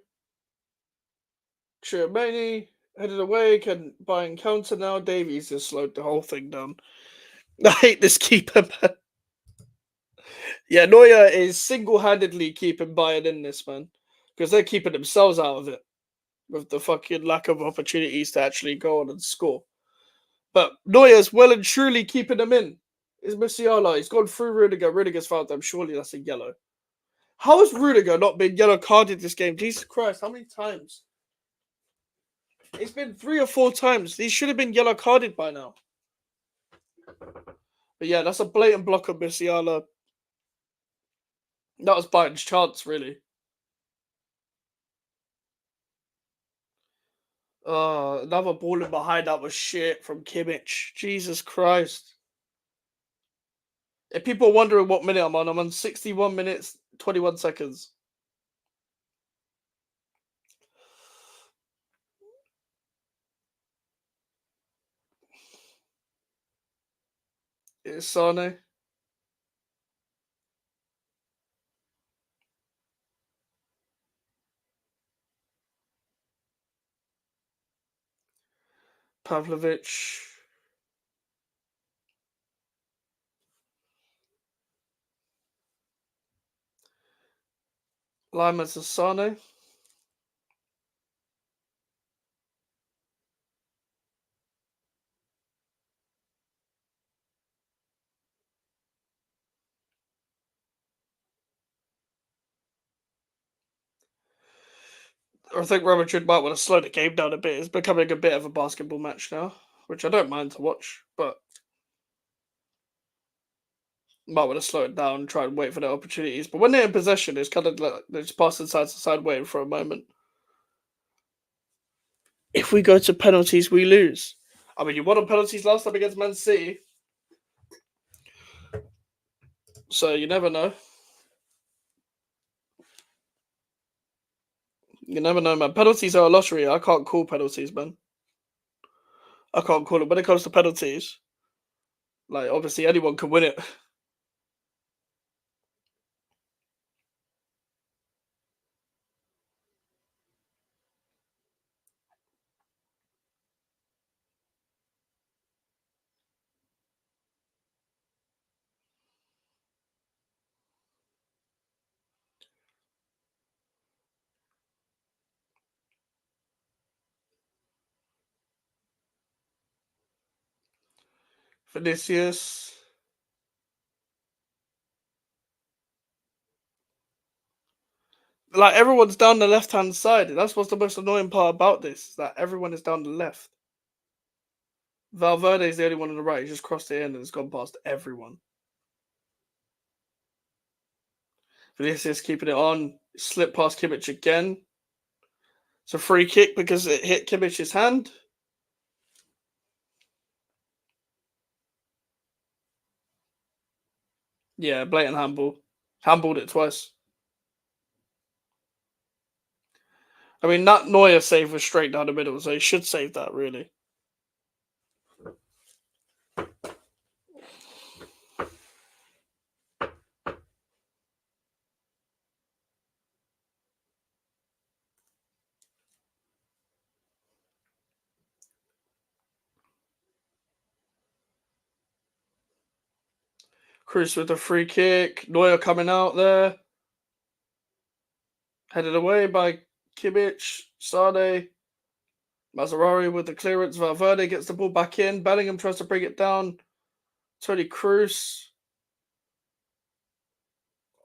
Tchouaméni. Headed away. Can Bayern counter now? Davies just slowed the whole thing down. I hate this keeper, man. Yeah, Neuer is single-handedly keeping Bayern in this, man. Because they're keeping themselves out of it. With the fucking lack of opportunities to actually go on and score. But Neuer's well and truly keeping them in. Is Musiala. He's gone through Rudiger. Rudiger's fouled them. Surely that's a yellow. How has Rudiger not been yellow carded this game? Jesus Christ, how many times? It's been 3 or 4 times. These should have been yellow carded by now. But yeah, that's a blatant block of Musiala. That was Bayern's chance, really. Another ball in behind that was shit from Kimmich. Jesus Christ. If people are wondering what minute I'm on 61 minutes, 21 seconds. It's Sane. Pavlovic. Lima to Sane. I think Real Madrid might want to slow the game down a bit. It's becoming a bit of a basketball match now, which I don't mind to watch, but might want to slow it down, try and wait for their opportunities. But when they're in possession, it's kind of like they're just passing side to side, waiting for a moment. If we go to penalties, we lose. I mean, you won on penalties last time against Man City, so you never know. You never know, man. Penalties are a lottery. I can't call penalties, man. I can't call it. When it comes to penalties, like, obviously anyone can win it. Vinicius. Like, everyone's down the left hand side. That's what's the most annoying part about this. Is that everyone is down the left. Valverde is the only one on the right. He just crossed it in and it's gone past everyone. Vinicius keeping it on. Slip past Kimmich again. It's a free kick because it hit Kimmich's hand. Yeah, blatant handball. Handballed it twice. I mean, that Neuer save was straight down the middle, so he should save that, really. Cruz with the free kick. Neuer coming out there. Headed away by Kimmich. Sade. Mazzarari with the clearance. Valverde gets the ball back in. Bellingham tries to bring it down. Tony Cruz.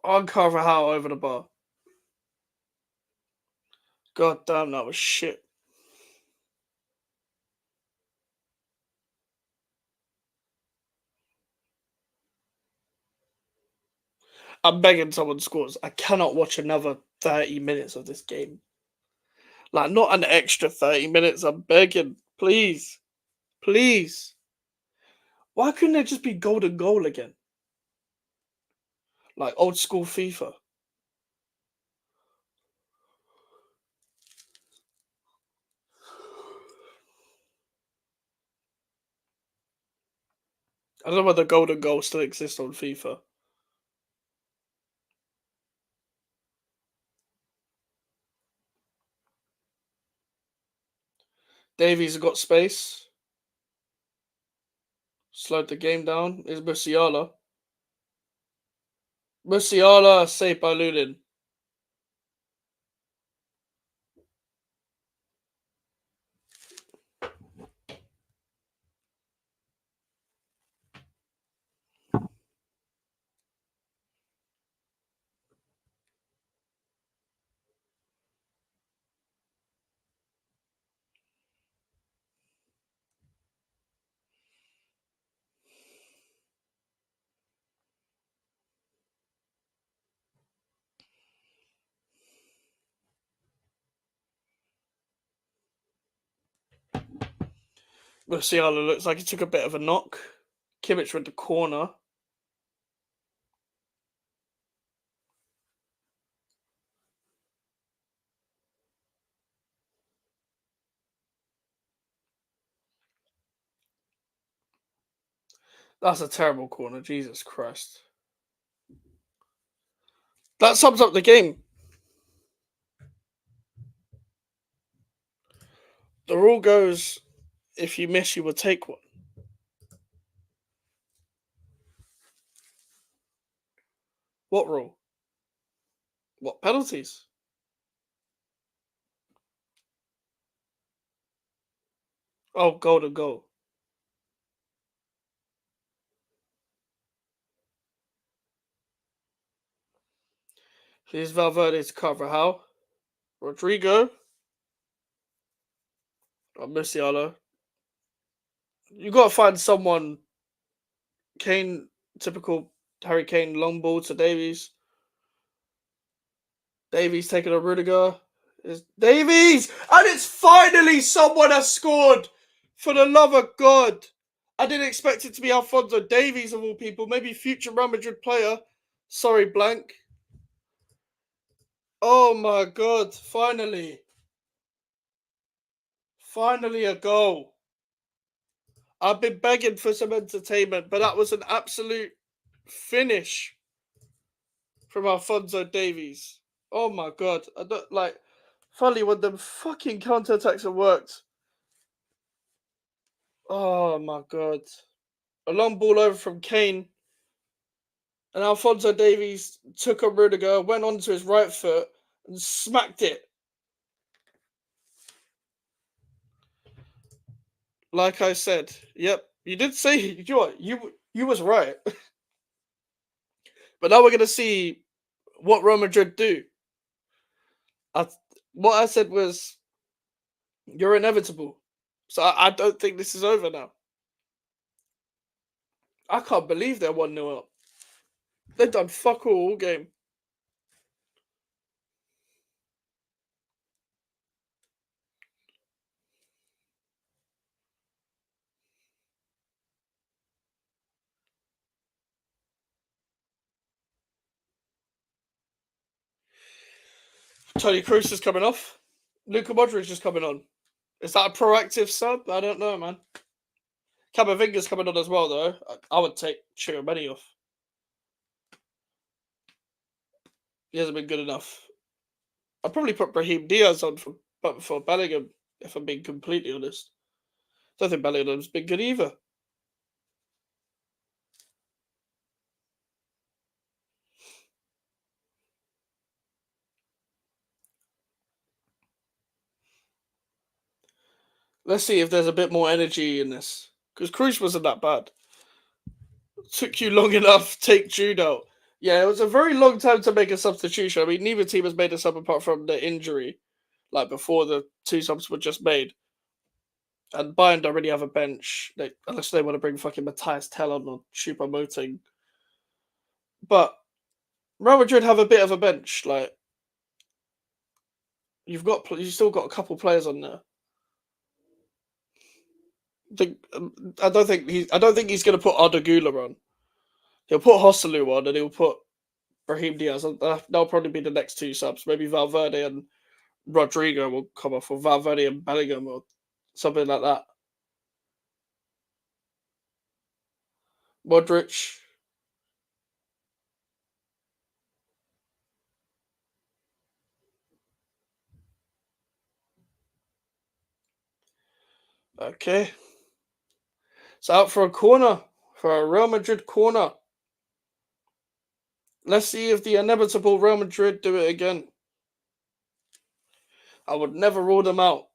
On Carvajal over the bar. God damn, that was shit. I'm begging someone scores. I cannot watch another 30 minutes of this game. Like, not an extra 30 minutes. I'm begging. Please. Please. Why couldn't it just be golden goal again? Like old school FIFA. I don't know whether golden goal still exists on FIFA. Davies has got space. Slowed the game down. Is Musiala. Musiala saved by Lunin. Musiala looks like he took a bit of a knock. Kimmich went to corner. That's a terrible corner. Jesus Christ. That sums up the game. The rule goes if you miss, you will take one. What rule? What penalties? Oh, goal to goal. Here's Valverde to Carvajal. Rodrigo. Musiala. You got to find someone. Kane, typical Harry Kane, long ball to Davies. Davies taking a Rudiger. Is Davies, and it's finally someone has scored. For the love of God, I didn't expect it to be Alphonso Davies of all people. Maybe future Real Madrid player. Sorry, blank. Oh my God! Finally a goal. I've been begging for some entertainment, but that was an absolute finish from Alphonso Davies. Oh my God! I don't like. Finally, when the fucking counter attacks have worked. Oh my God! A long ball over from Kane, and Alphonso Davies took a Rudiger, went onto his right foot, and smacked it. Like I said, yep, you did say you know what you was right. But now we're gonna see what Real Madrid do. I, what I said was you're inevitable. So I don't think this is over now. I can't believe they're 1-0 up. They've done fuck all game. Tony Kroos is coming off. Luka Modric is coming on. Is that a proactive sub? I don't know, man. Camavinga's coming on as well, though. I would take Chiromeni off. He hasn't been good enough. I'd probably put Brahim Diaz on for Bellingham, if I'm being completely honest. I don't think Bellingham's been good either. Let's see if there's a bit more energy in this. Because Cruz wasn't that bad. Took you long enough, take Jude out. Yeah, it was a very long time to make a substitution. I mean, neither team has made a sub apart from the injury, like before the two subs were just made. And Bayern don't really have a bench, unless they want to bring fucking Matthias Tell on or Choupo-Moting. But Real Madrid have a bit of a bench. Like you still got a couple players on there. I don't think he's going to put Arda Güler on. He'll put Hosselu on, and he'll put Brahim Diaz. That'll probably be the next two subs. Maybe Valverde and Rodrigo will come off, or Valverde and Bellingham, or something like that. Modric. Okay. It's out for a corner, for a Real Madrid corner. Let's see if the inevitable Real Madrid do it again. I would never rule them out.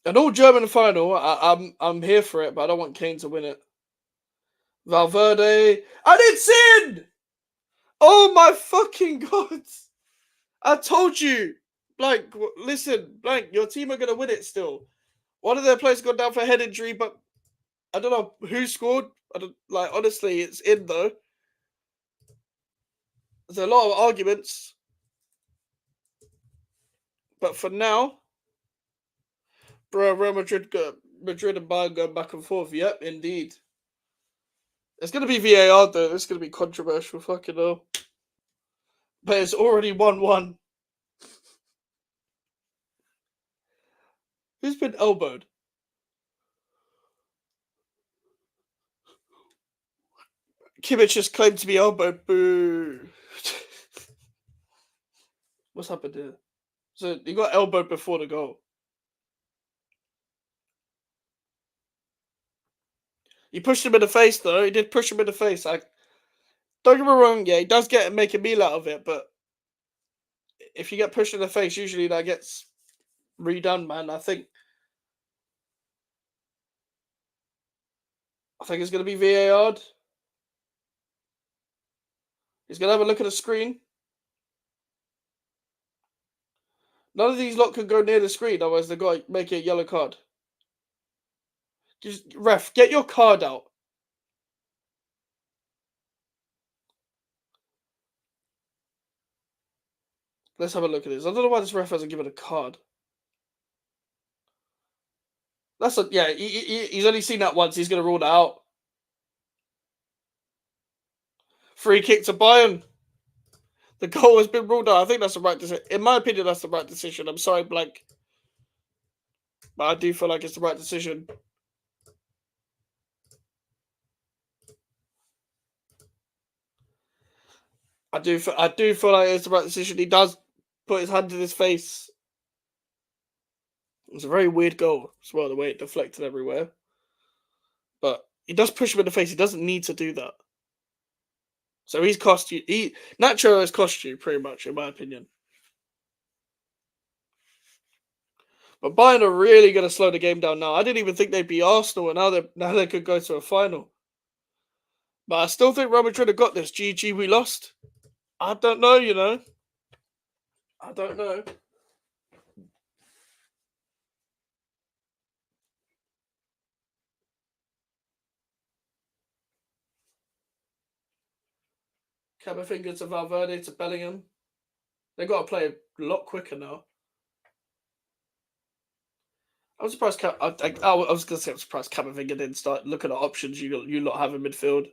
An all-German final, I'm here for it, but I don't want Kane to win it. Valverde, and it's in! Oh my fucking God! I told you! Blank, listen, Blank, your team are going to win it still. One of their players got down for head injury, but I don't know who scored. Honestly, it's in though. There's a lot of arguments. But for now, bro, Real Madrid and Bayern going back and forth. Yep, indeed. It's going to be VAR though. It's going to be controversial. Fucking hell. But it's already 1-1. Who's been elbowed? Kimmich just claimed to be elbowed. Boo. What's happened here? So he got elbowed before the goal. He pushed him in the face though. He did push him in the face. Don't get me wrong, yeah, he does make a meal out of it, but if you get pushed in the face, usually that gets redone, man. I think it's going to be VAR'd. He's going to have a look at the screen. None of these lot can go near the screen, otherwise they got to make it a yellow card. Just ref, get your card out. Let's have a look at this. I don't know why this ref hasn't given a card. That's a yeah. He's only seen that once. He's going to rule that out. Free kick to Bayern. The goal has been ruled out. I think that's the right decision. In my opinion, that's the right decision. I'm sorry, Blank, but I do feel like it's the right decision. I do feel like it's the right decision. He does put his hand in his face. It was a very weird goal as well, the way it deflected everywhere. But he does push him in the face. He doesn't need to do that. So he's cost you. Nacho has cost you pretty much, in my opinion. But Bayern are really going to slow the game down now. I didn't even think they'd be Arsenal, and now they could go to a final. But I still think Real Madrid have got this. GG, we lost. I don't know, you know. I don't know. Camavinga to Valverde to Bellingham. They've got to play a lot quicker now. I'm surprised. I was going to say I'm surprised Camavinga didn't start looking at options you lot have in midfield.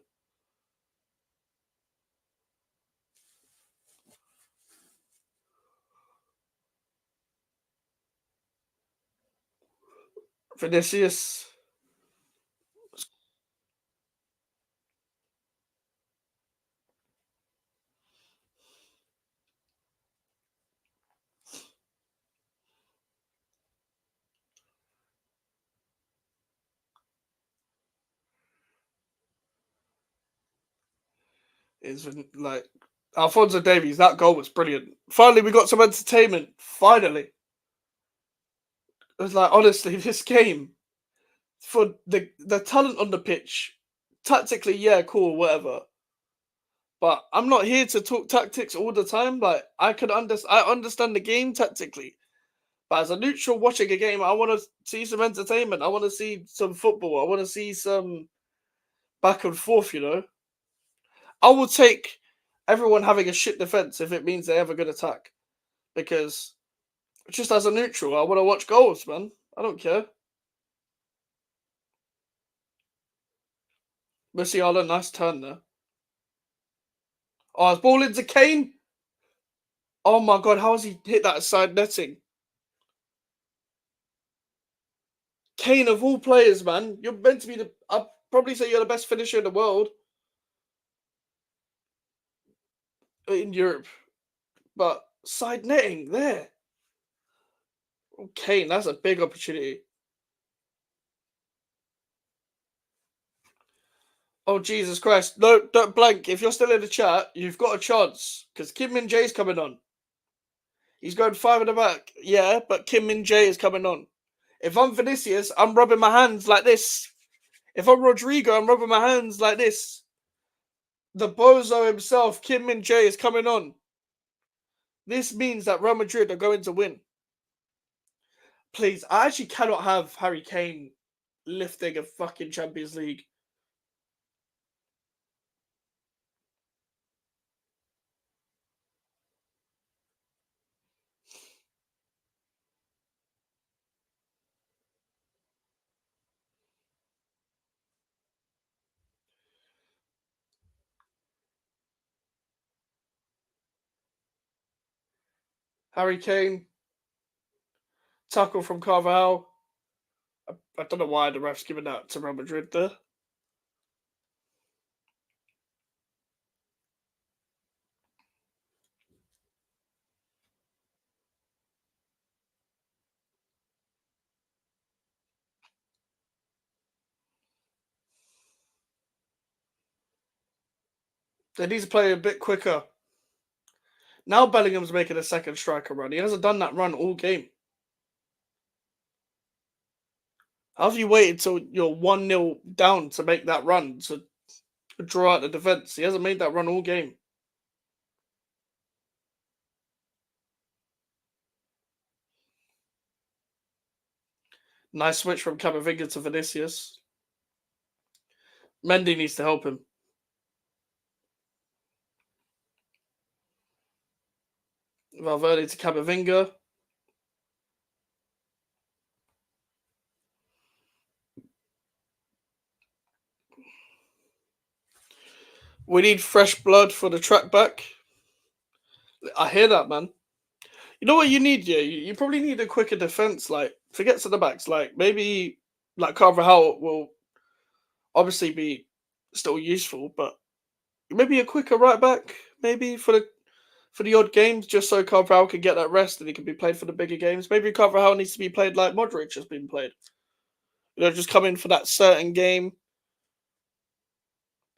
Vinicius. Is like Alphonso Davies. That goal was brilliant. Finally, we got some entertainment. Finally, it was like honestly, this game for the talent on the pitch, tactically, yeah, cool, whatever. But I'm not here to talk tactics all the time. Like I understand the game tactically, but as a neutral watching a game, I want to see some entertainment. I want to see some football. I want to see some back and forth. You know, I will take everyone having a shit defense if it means they have a good attack, because just as a neutral, I want to watch goals, man. I don't care. Musiala, nice turn there. Oh, it's ball into Kane. Oh my god, how has he hit that side netting? Kane of all players, man. You're meant to be I'd probably say you're the best finisher in the world. In Europe. But side netting there. Oh, Kane, that's a big opportunity. Oh, Jesus Christ. No, don't blank. If you're still in the chat, you've got a chance. Because Kim Min Jae's coming on. He's going 5 in the back. Yeah, but Kim Min Jae is coming on. If I'm Vinicius, I'm rubbing my hands like this. If I'm Rodrigo, I'm rubbing my hands like this. The bozo himself, Kim Min Jae, is coming on. This means that Real Madrid are going to win. Please, I actually cannot have Harry Kane lifting a fucking Champions League. Harry Kane, tackle from Carvajal. I don't know why the ref's giving that to Real Madrid there. They need to play a bit quicker. Now Bellingham's making a second striker run. He hasn't done that run all game. How have you waited till you're 1-0 down to make that run to draw out the defence? He hasn't made that run all game. Nice switch from Camavinga to Vinicius. Mendy needs to help him. Valverde to Camavinga. We need fresh blood for the track back. I hear that, man. You know what you need, yeah? You probably need a quicker defense. Like, forget centre backs. Like, maybe, like, Carvajal will obviously be still useful, but maybe a quicker right back, maybe for the odd games, just so Carvajal can get that rest and he can be played for the bigger games. Maybe Carvajal needs to be played like Modric has been played. You know, just come in for that certain game,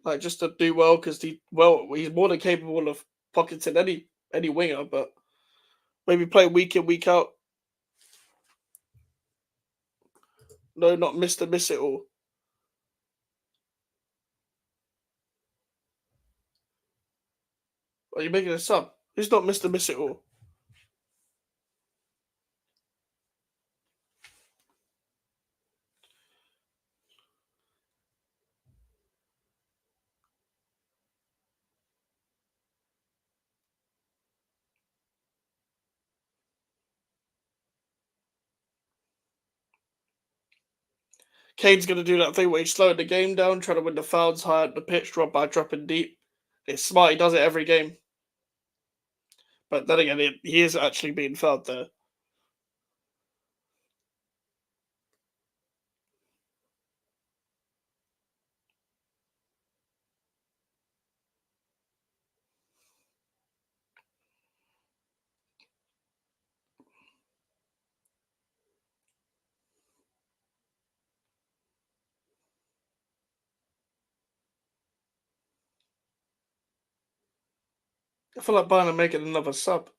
like just to do well because he's more than capable of pocketing any winger, but maybe play week in week out. No, not Mr. Miss It All. Are you making a sub? Who's not Mr. Miss It All? Kane's going to do that thing where he's slowing the game down, trying to win the fouls high at the pitch, drop by dropping deep. It's smart. He does it every game. But then again, he is actually being fouled there. I feel like Bayern are making another sub.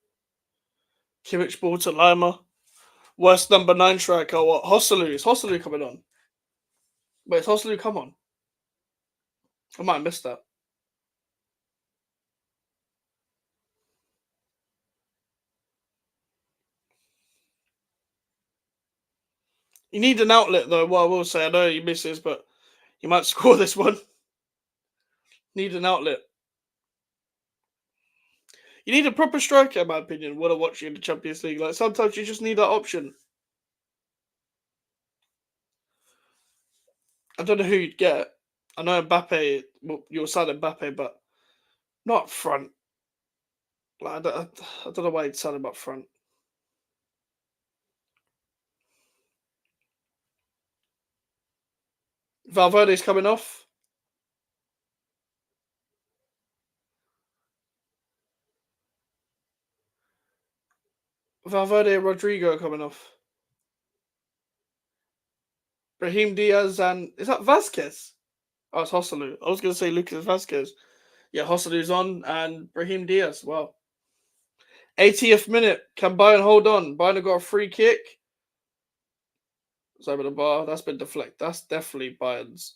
Kimmich ball to Lima. Worst number 9 striker. What? Hosselu. Is Hosselu coming on? Wait, is Hosselu come on? I might have missed that. You need an outlet, though. What I will say, I know he misses, but he might score this one. Need an outlet. You need a proper striker, in my opinion, when I watch you in the Champions League. Like, sometimes you just need that option. I don't know who you'd get. I know Mbappe, well, you'll sign Mbappe, but not up front. Like, I don't know why you'd sign him up front. Valverde's coming off. Valverde and Rodrigo coming off. Brahim Diaz and is that Vasquez? Oh, it's Hosselu. I was going to say Lucas Vasquez. Yeah, Hosselu's on and Brahim Diaz. Well, 80th minute. Can Bayern hold on? Bayern got a free kick. It's over the bar. That's been deflected. That's definitely Bayern's.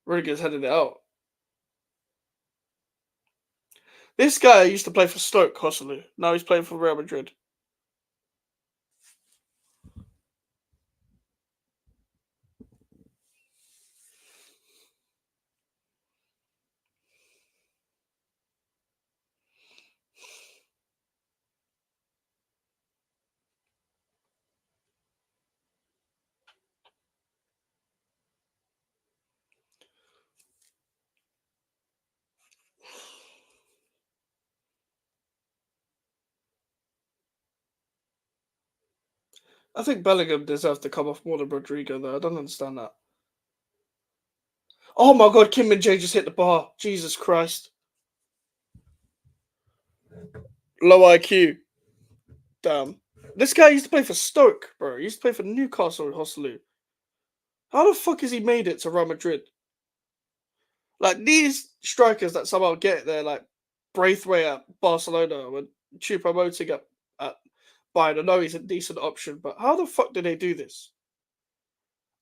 Rudiger's heading it out. This guy used to play for Stoke, Hosselu. Now he's playing for Real Madrid. I think Bellingham deserves to come off more than Rodrigo, though. I don't understand that. Oh my god, Kim Min-jae just hit the bar. Jesus Christ. Low IQ. Damn. This guy used to play for Stoke, bro. He used to play for Newcastle, Hosselu. How the fuck has he made it to Real Madrid? Like, these strikers that somehow get there, like Braithwaite at Barcelona and Choupo-Moting at Bayern. I know he's a decent option, but how the fuck do they do this?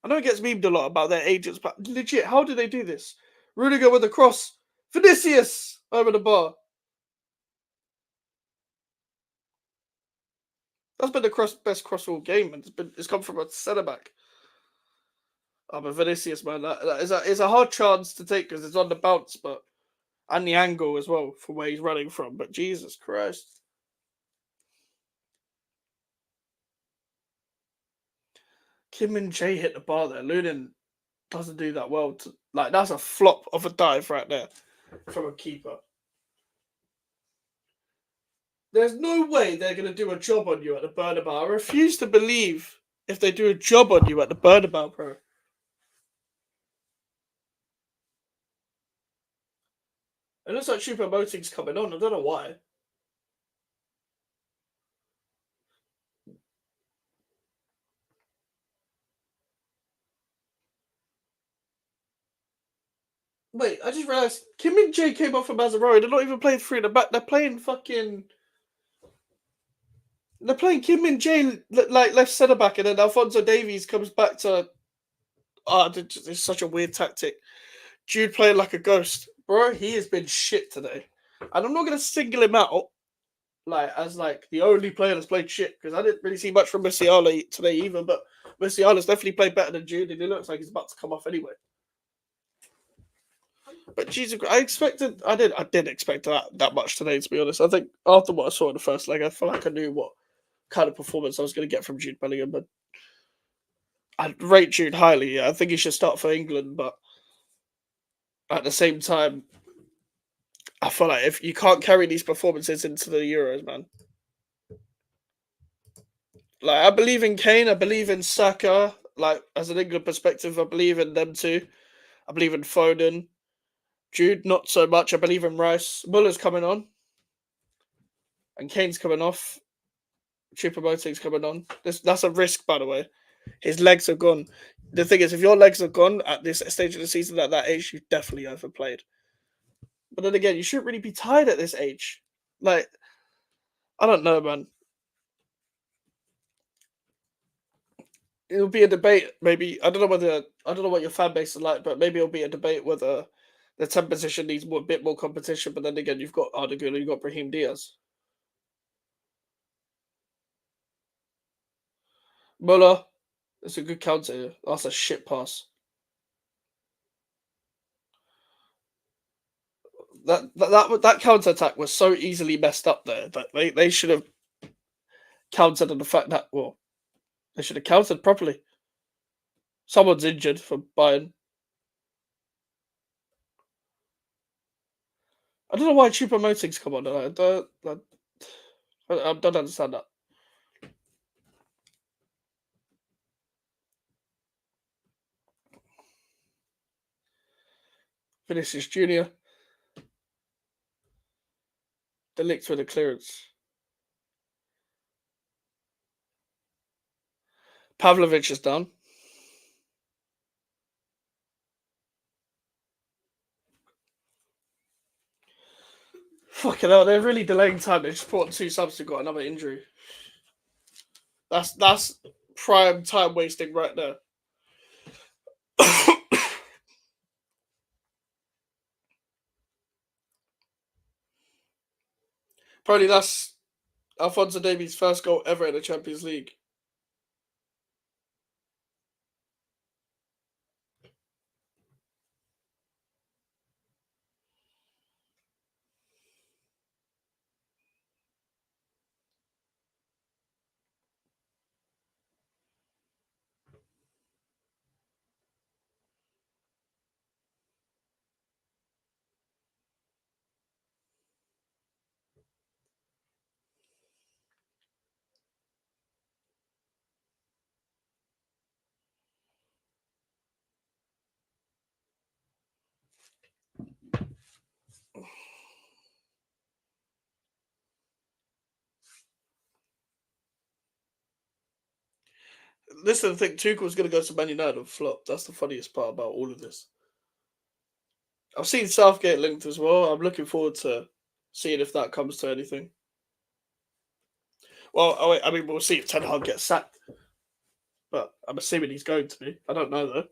I know it gets memed a lot about their agents, but legit, how do they do this? Rudiger with the cross. Vinicius over the bar. That's been the best cross all game, and it's come from a centre back. But Vinicius, man, that is a hard chance to take because it's on the bounce, but and the angle as well from where he's running from. But Jesus Christ. Kim and Jay hit the bar there. Lunin doesn't do that well. That's a flop of a dive right there from a keeper. There's no way they're going to do a job on you at the Bernabeu. I refuse to believe if they do a job on you at the Bernabeu, bro. It looks like Choupo-Moting's coming on. I don't know why. Wait, I just realised Kim and Jay came off from Mazzaroni. They're not even playing three in the back. They're playing fucking... They're playing Kim and Jay like left centre back, and then Alphonso Davies comes back to. It's such a weird tactic. Jude playing like a ghost, bro. He has been shit today, and I'm not gonna single him out as the only player that's played shit because I didn't really see much from Musiala today either. But Musiala's definitely played better than Jude, and he looks like he's about to come off anyway. But Jesus, I did expect that much today. To be honest, I think after what I saw in the first leg, I feel like I knew what kind of performance I was going to get from Jude Bellingham, but I'd rate Jude highly. Yeah, I think he should start for England, but at the same time, I feel like if you can't carry these performances into the Euros, man. I believe in Kane, I believe in Saka. As an England perspective, I believe in them too. I believe in Foden. Jude, not so much. I believe in Rice. Muller's coming on, and Kane's coming off. Choupo-Moting's coming on. That's a risk, by the way. His legs are gone. The thing is, if your legs are gone at this stage of the season at that age, you've definitely overplayed. But then again, you shouldn't really be tired at this age. I don't know, man. It'll be a debate, maybe. I don't know what your fan base is like, but maybe it'll be a debate whether the 10 position needs a bit more competition. But then again, you've got Arda Güler, you've got Brahim Diaz. Muller, it's a good counter. That's a shit pass. That counter attack was so easily messed up there that they should have countered on the fact that they should have countered properly. Someone's injured for Bayern. I don't know why Choupo-Moting's come on. I don't understand that. Vinicius Junior. De Ligt with a clearance. Pavlovic is down. Fucking hell, they're really delaying time. They just brought 2 subs who got another injury. That's prime time wasting right there. Probably that's Alphonso Davies' first goal ever in the Champions League. Listen, I think Tuchel's going to go to Man United and flop. That's the funniest part about all of this. I've seen Southgate linked as well. I'm looking forward to seeing if that comes to anything. Well, we'll see if Ten Hag gets sacked. But I'm assuming he's going to be. I don't know,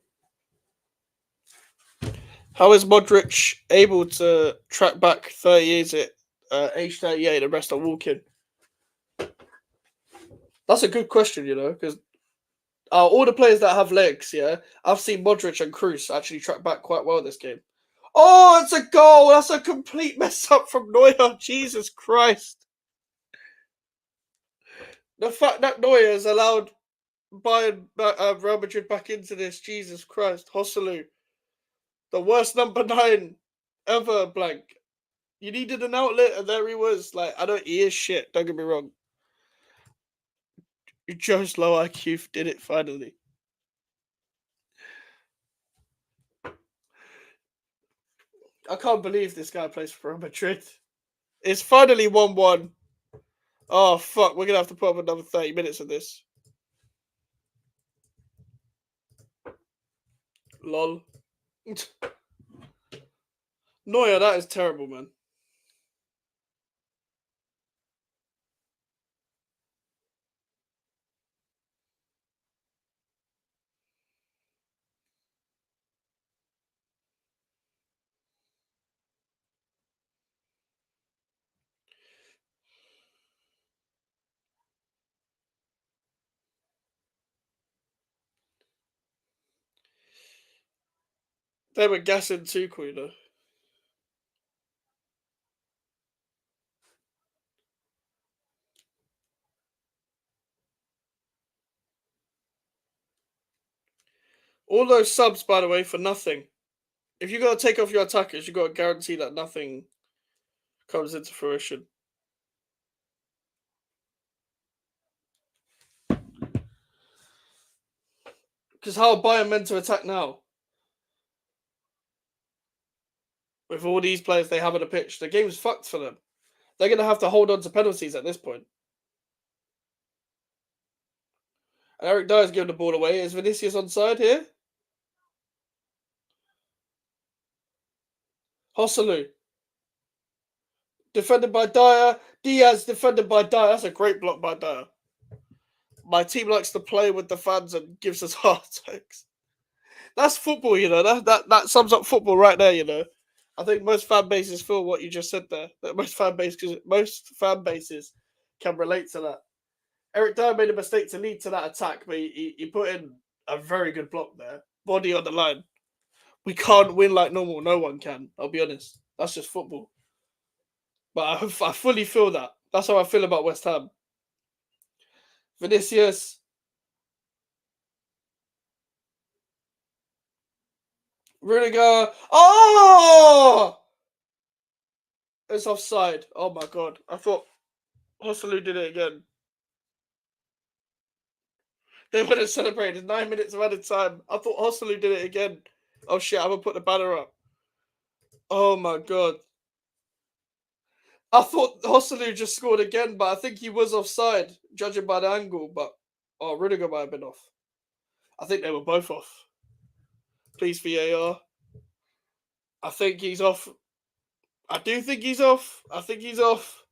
though. How is Modric able to track back 30 years at age 38 and rest on walking? That's a good question, you know, because all the players that have legs, yeah, I've seen Modric and Kroos actually track back quite well this game. Oh, it's a goal! That's a complete mess up from Neuer. Jesus Christ. The fact that Neuer has allowed Bayern, Real Madrid back into this, Jesus Christ. Hosselu, the worst number 9 ever, blank. You needed an outlet, and there he was. Like, I don't, he is shit, don't get me wrong. Joe's low IQ did it finally. I can't believe this guy plays for Real Madrid. It's finally 1-1. Oh, fuck. We're going to have to put up another 30 minutes of this. Lol. Neuer, that is terrible, man. They were gassing Tuchel, you know. All those subs, by the way, for nothing. If you got to take off your attackers, you got to guarantee that nothing comes into fruition. Because how are Bayern meant to attack now? With all these players they have on the pitch, the game's fucked for them. They're going to have to hold on to penalties at this point. And Eric Dyer's giving the ball away. Is Vinicius onside here? Hosselu. Defended by Dyer. Diaz defended by Dyer. That's a great block by Dyer. My team likes to play with the fans and gives us heart attacks. That's football, you know. That sums up football right there, you know. I think most fan bases feel what you just said there. That most fan bases can relate to that. Eric Dyer made a mistake to lead to that attack, but he put in a very good block there. Body on the line. We can't win like normal. No one can. I'll be honest. That's just football. But I fully feel that. That's how I feel about West Ham. Vinicius. Rudiger. Oh! It's offside. Oh my god. I thought Hosselu did it again. They would have celebrated 9 minutes of added time. I thought Hosselu did it again. Oh shit, I'm gonna put the banner up. Oh my god. I thought Hosselu just scored again, but I think he was offside, judging by the angle. But Rudiger might have been off. I think they were both off. Please, VAR. I think he's off. I do think he's off. I think he's off.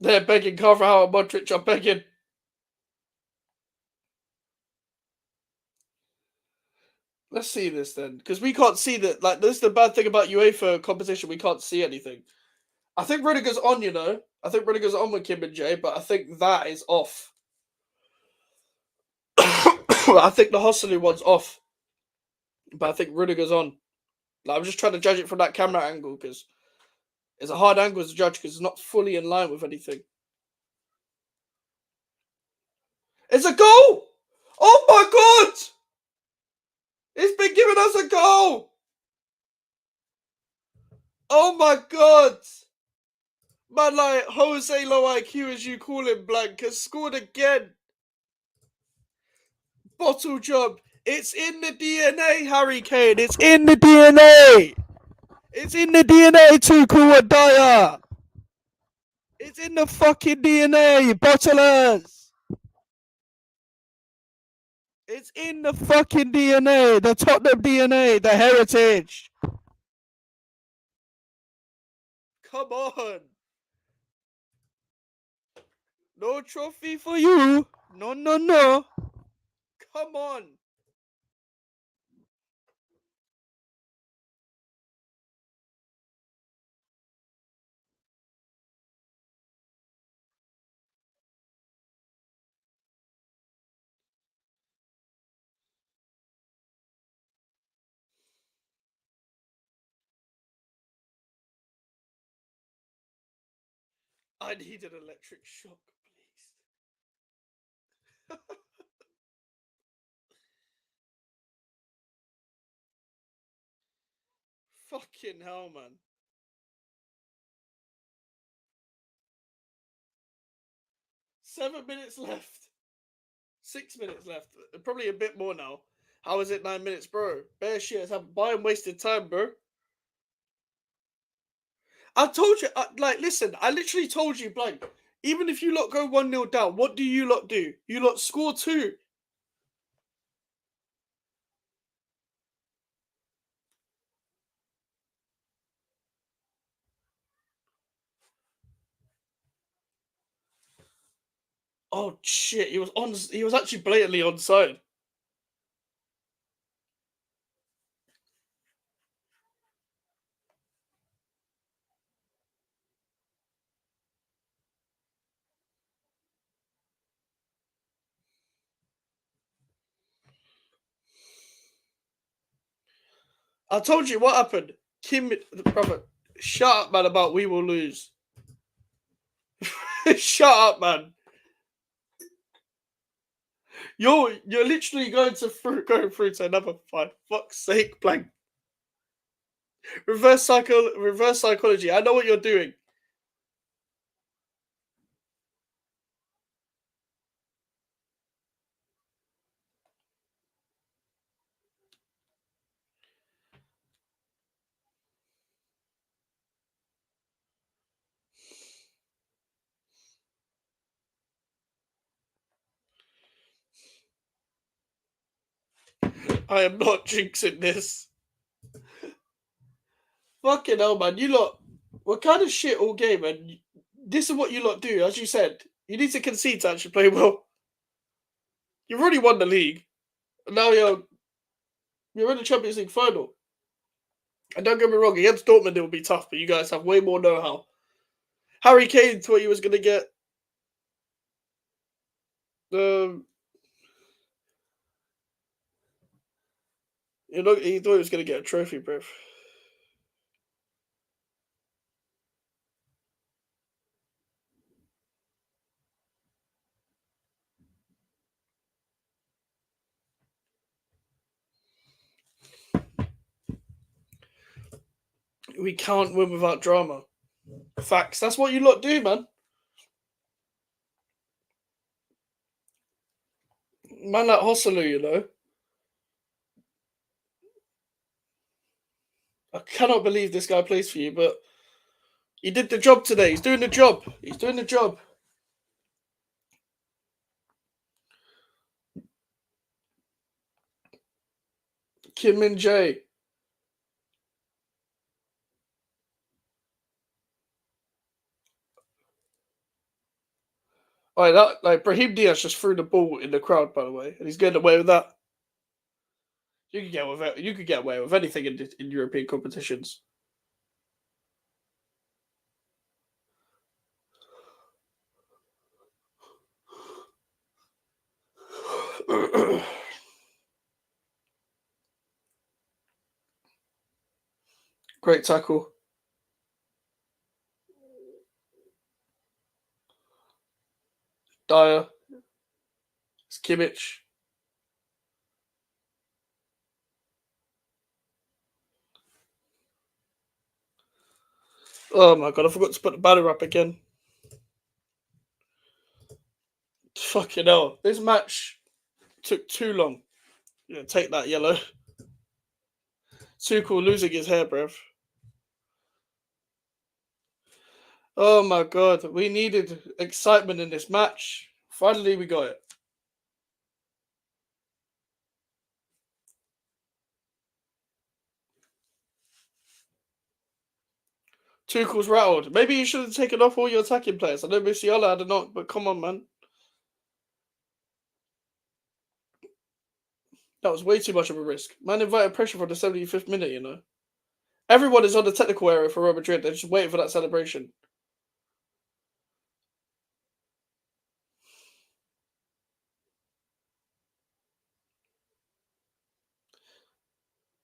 They're begging Carvajal and Modric are begging. Let's see this then, because we can't see that. Like, this is the bad thing about UEFA competition. We can't see anything. I think Rudiger's on, you know. I think Rudiger's on with Kim and Jay, but I think that is off. I think the Hosselu one's off, but I think Rudiger's on. Like, I'm just trying to judge it from that camera angle because it's a hard angle to judge because it's not fully in line with anything. It's a goal! Oh my god! It's been giving us a goal! Oh my god! Man, like Jose Low IQ, as you call him, Blank, has scored again. Bottle job. It's in the DNA, Harry Kane. It's in the DNA. It's in the DNA, Tuchel and Dyer. It's in the fucking DNA, bottlers. It's in the fucking DNA, the Tottenham DNA, the heritage. Come on. No trophy for you. No, no, no. Come on. I need an electric shock, please. Fucking hell, man. 7 minutes left. 6 minutes left. Probably a bit more now. How is it 9 minutes, bro? Bare shit has happened. Bayern wasted time, bro. I told you, like, listen, I literally told you, blank. Even if you lot go 1-0 down, what do you lot do? You lot score 2. Oh shit, he was actually blatantly onside. I told you what happened. Kim, brother, shut up, man, about we will lose. Shut up, man. You're literally going through to another fight. Fuck's sake, blank. Reverse psychology. I know what you're doing. I am not jinxing this. Fucking hell, man. You lot were kind of shit all game, and this is what you lot do. As you said, you need to concede to actually play well. You've already won the league. And now you're in the Champions League final. And don't get me wrong, against Dortmund it will be tough, but you guys have way more know-how. Harry Kane thought he was going to get the. He thought he was going to get a trophy, bro. We can't win without drama. Facts. That's what you lot do, man. Man like Hosselu, you know. I cannot believe this guy plays for you, but he did the job today. He's doing the job. He's doing the job. Kim Min Jae. Oh, that like Brahim Diaz just threw the ball in the crowd, by the way, and he's getting away with that. You could get away with anything in European competitions. Great tackle. Dyer. It's Kimmich. Oh my god, I forgot to put the banner up again. Fucking hell. This match took too long. Yeah, take that, yellow. Tuchel losing his hair, bruv. Oh my god, we needed excitement in this match. Finally, we got it. Tuchel's rattled. Maybe you should have taken off all your attacking players. I know Musiala had a knock, but come on, man. That was way too much of a risk. Man invited pressure for the 75th minute, you know. Everyone is on the technical area for Real Madrid. They're just waiting for that celebration.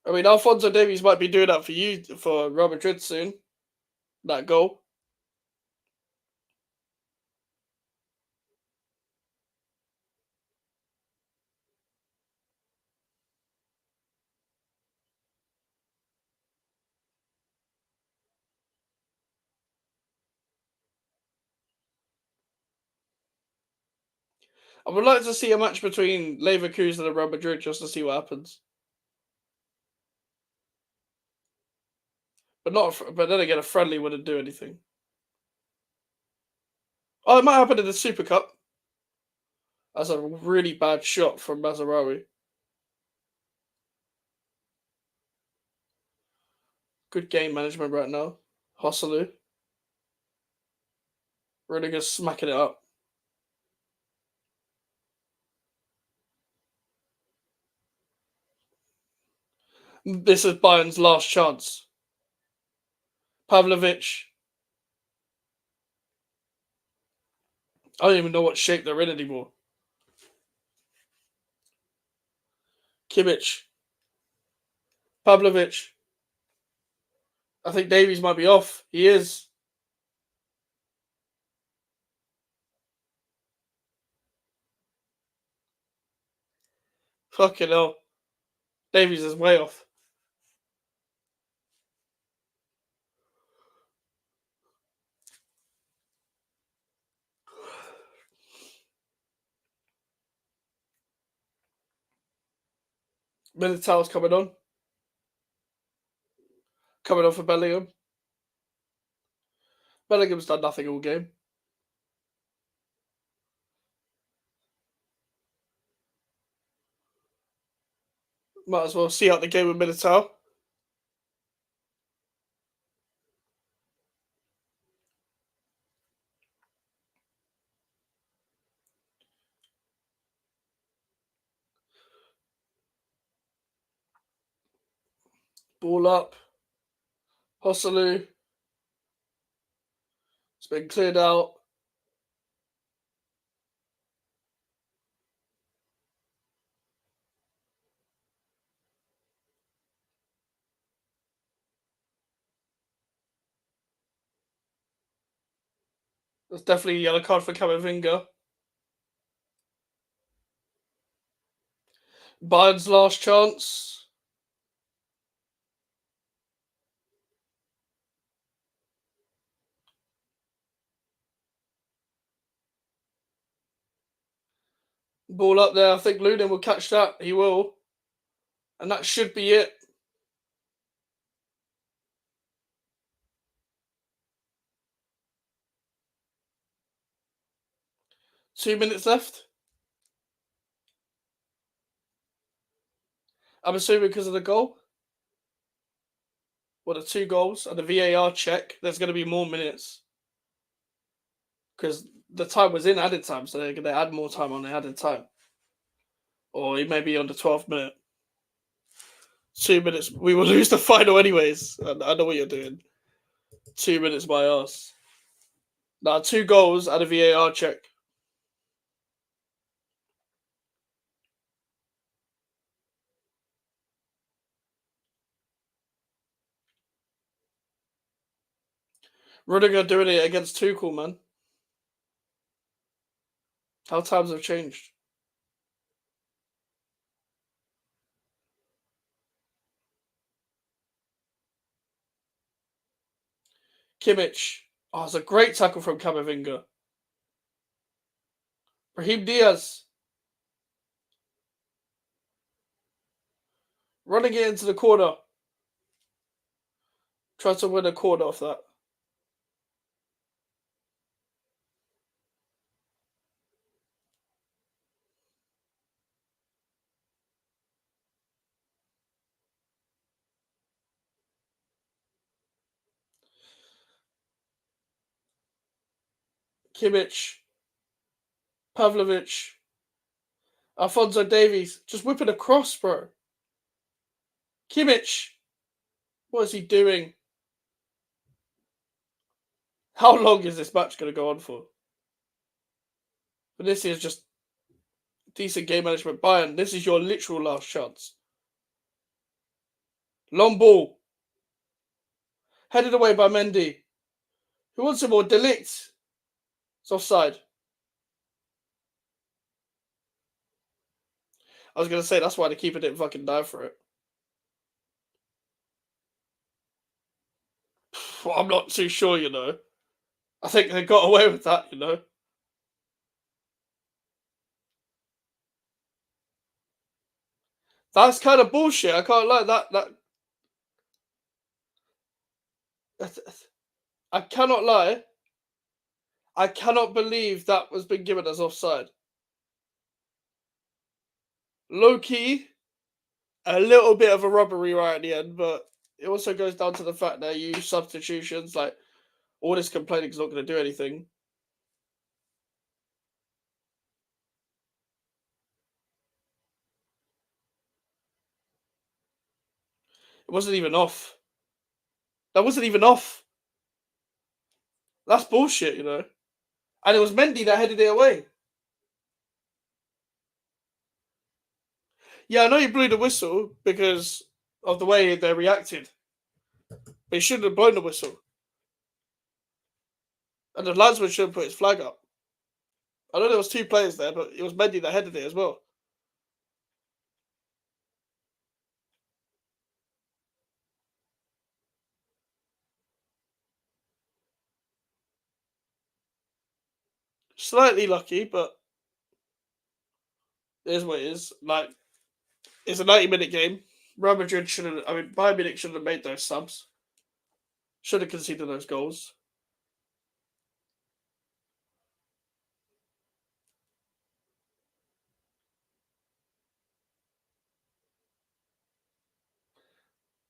I mean, Alphonso Davies might be doing that for you, for Real Madrid soon. That goal. I would like to see a match between Leverkusen and Real Madrid just to see what happens. But not. But then again, a friendly wouldn't do anything. Oh, it might happen in the Super Cup. That's a really bad shot from Mazarawi. Good game management right now. Hosselu. Really good smacking it up. This is Bayern's last chance. Pavlovic. I don't even know what shape they're in anymore. Kimmich. Pavlovic. I think Davies might be off. He is. Fucking hell. Davies is way off. Militao's coming on. Coming on for Bellingham. Bellingham's done nothing all game. Might as well see out the game with Militao. Ball up. Hosselu. It's been cleared out. That's definitely a yellow card for Camavinga. Bayern's last chance. Ball up there. I think Lunin will catch that. He will. And that should be it. .2 minutes left. I'm assuming because of the goal. Well, the 2 goals and the VAR check, there's going to be more minutes. Because the time was in added time, so they're going to add more time on the added time. Or he may be on the 12th minute. 2 minutes. We will lose the final anyways. I know what you're doing. 2 minutes by us. Now, 2 goals and a VAR check. Rudiger doing it against Tuchel, man. How times have changed. Kimmich. Oh, it's a great tackle from Camavinga. Raheem Diaz. Running it into the corner. Try to win a corner off that. Kimmich. Pavlovic. Alphonso Davies. Just whipping across, bro. Kimmich. What is he doing? How long is this match going to go on for? But this is just decent game management. Bayern, this is your literal last chance. Long ball. Headed away by Mendy. Who wants it more? Delict. It's offside. I was going to say, that's why the keeper didn't fucking dive for it. Well, I'm not too sure, you know. I think they got away with that, you know. That's kind of bullshit. I can't lie. I cannot lie. I cannot believe that was been given as offside. Low key, a little bit of a robbery right at the end, but it also goes down to the fact that you use substitutions. Like, all this complaining is not going to do anything. It wasn't even off. That wasn't even off. That's bullshit, you know. And it was Mendy that headed it away. Yeah, I know you blew the whistle because of the way they reacted. But he shouldn't have blown the whistle. And the linesman should have put his flag up. I know there was two players there, but it was Mendy that headed it as well. Slightly lucky, but it is what it is. Like, it's a 90-minute game. Real Madrid Bayern Munich should have made those subs. Should have conceded those goals.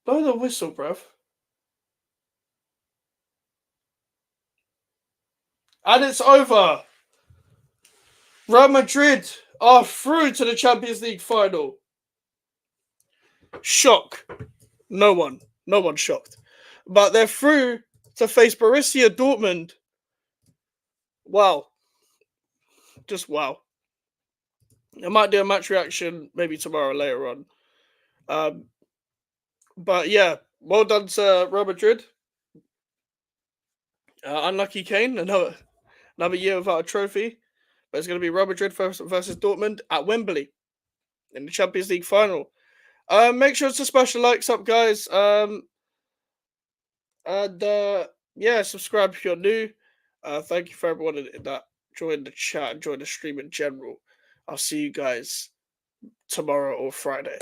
Blow the whistle, bruv. And it's over. Real Madrid are through to the Champions League final. Shock. No one's shocked. But they're through to face Borussia Dortmund. Wow. Just wow. I might do a match reaction maybe tomorrow later on. But yeah, well done to Real Madrid. Unlucky Kane, another year without a trophy. But it's going to be Real Madrid versus Dortmund at Wembley in the Champions League final. Make sure to smash the likes up, guys. And yeah, subscribe if you're new. Thank you for everyone that joined the chat and joined the stream in general. I'll see you guys tomorrow or Friday.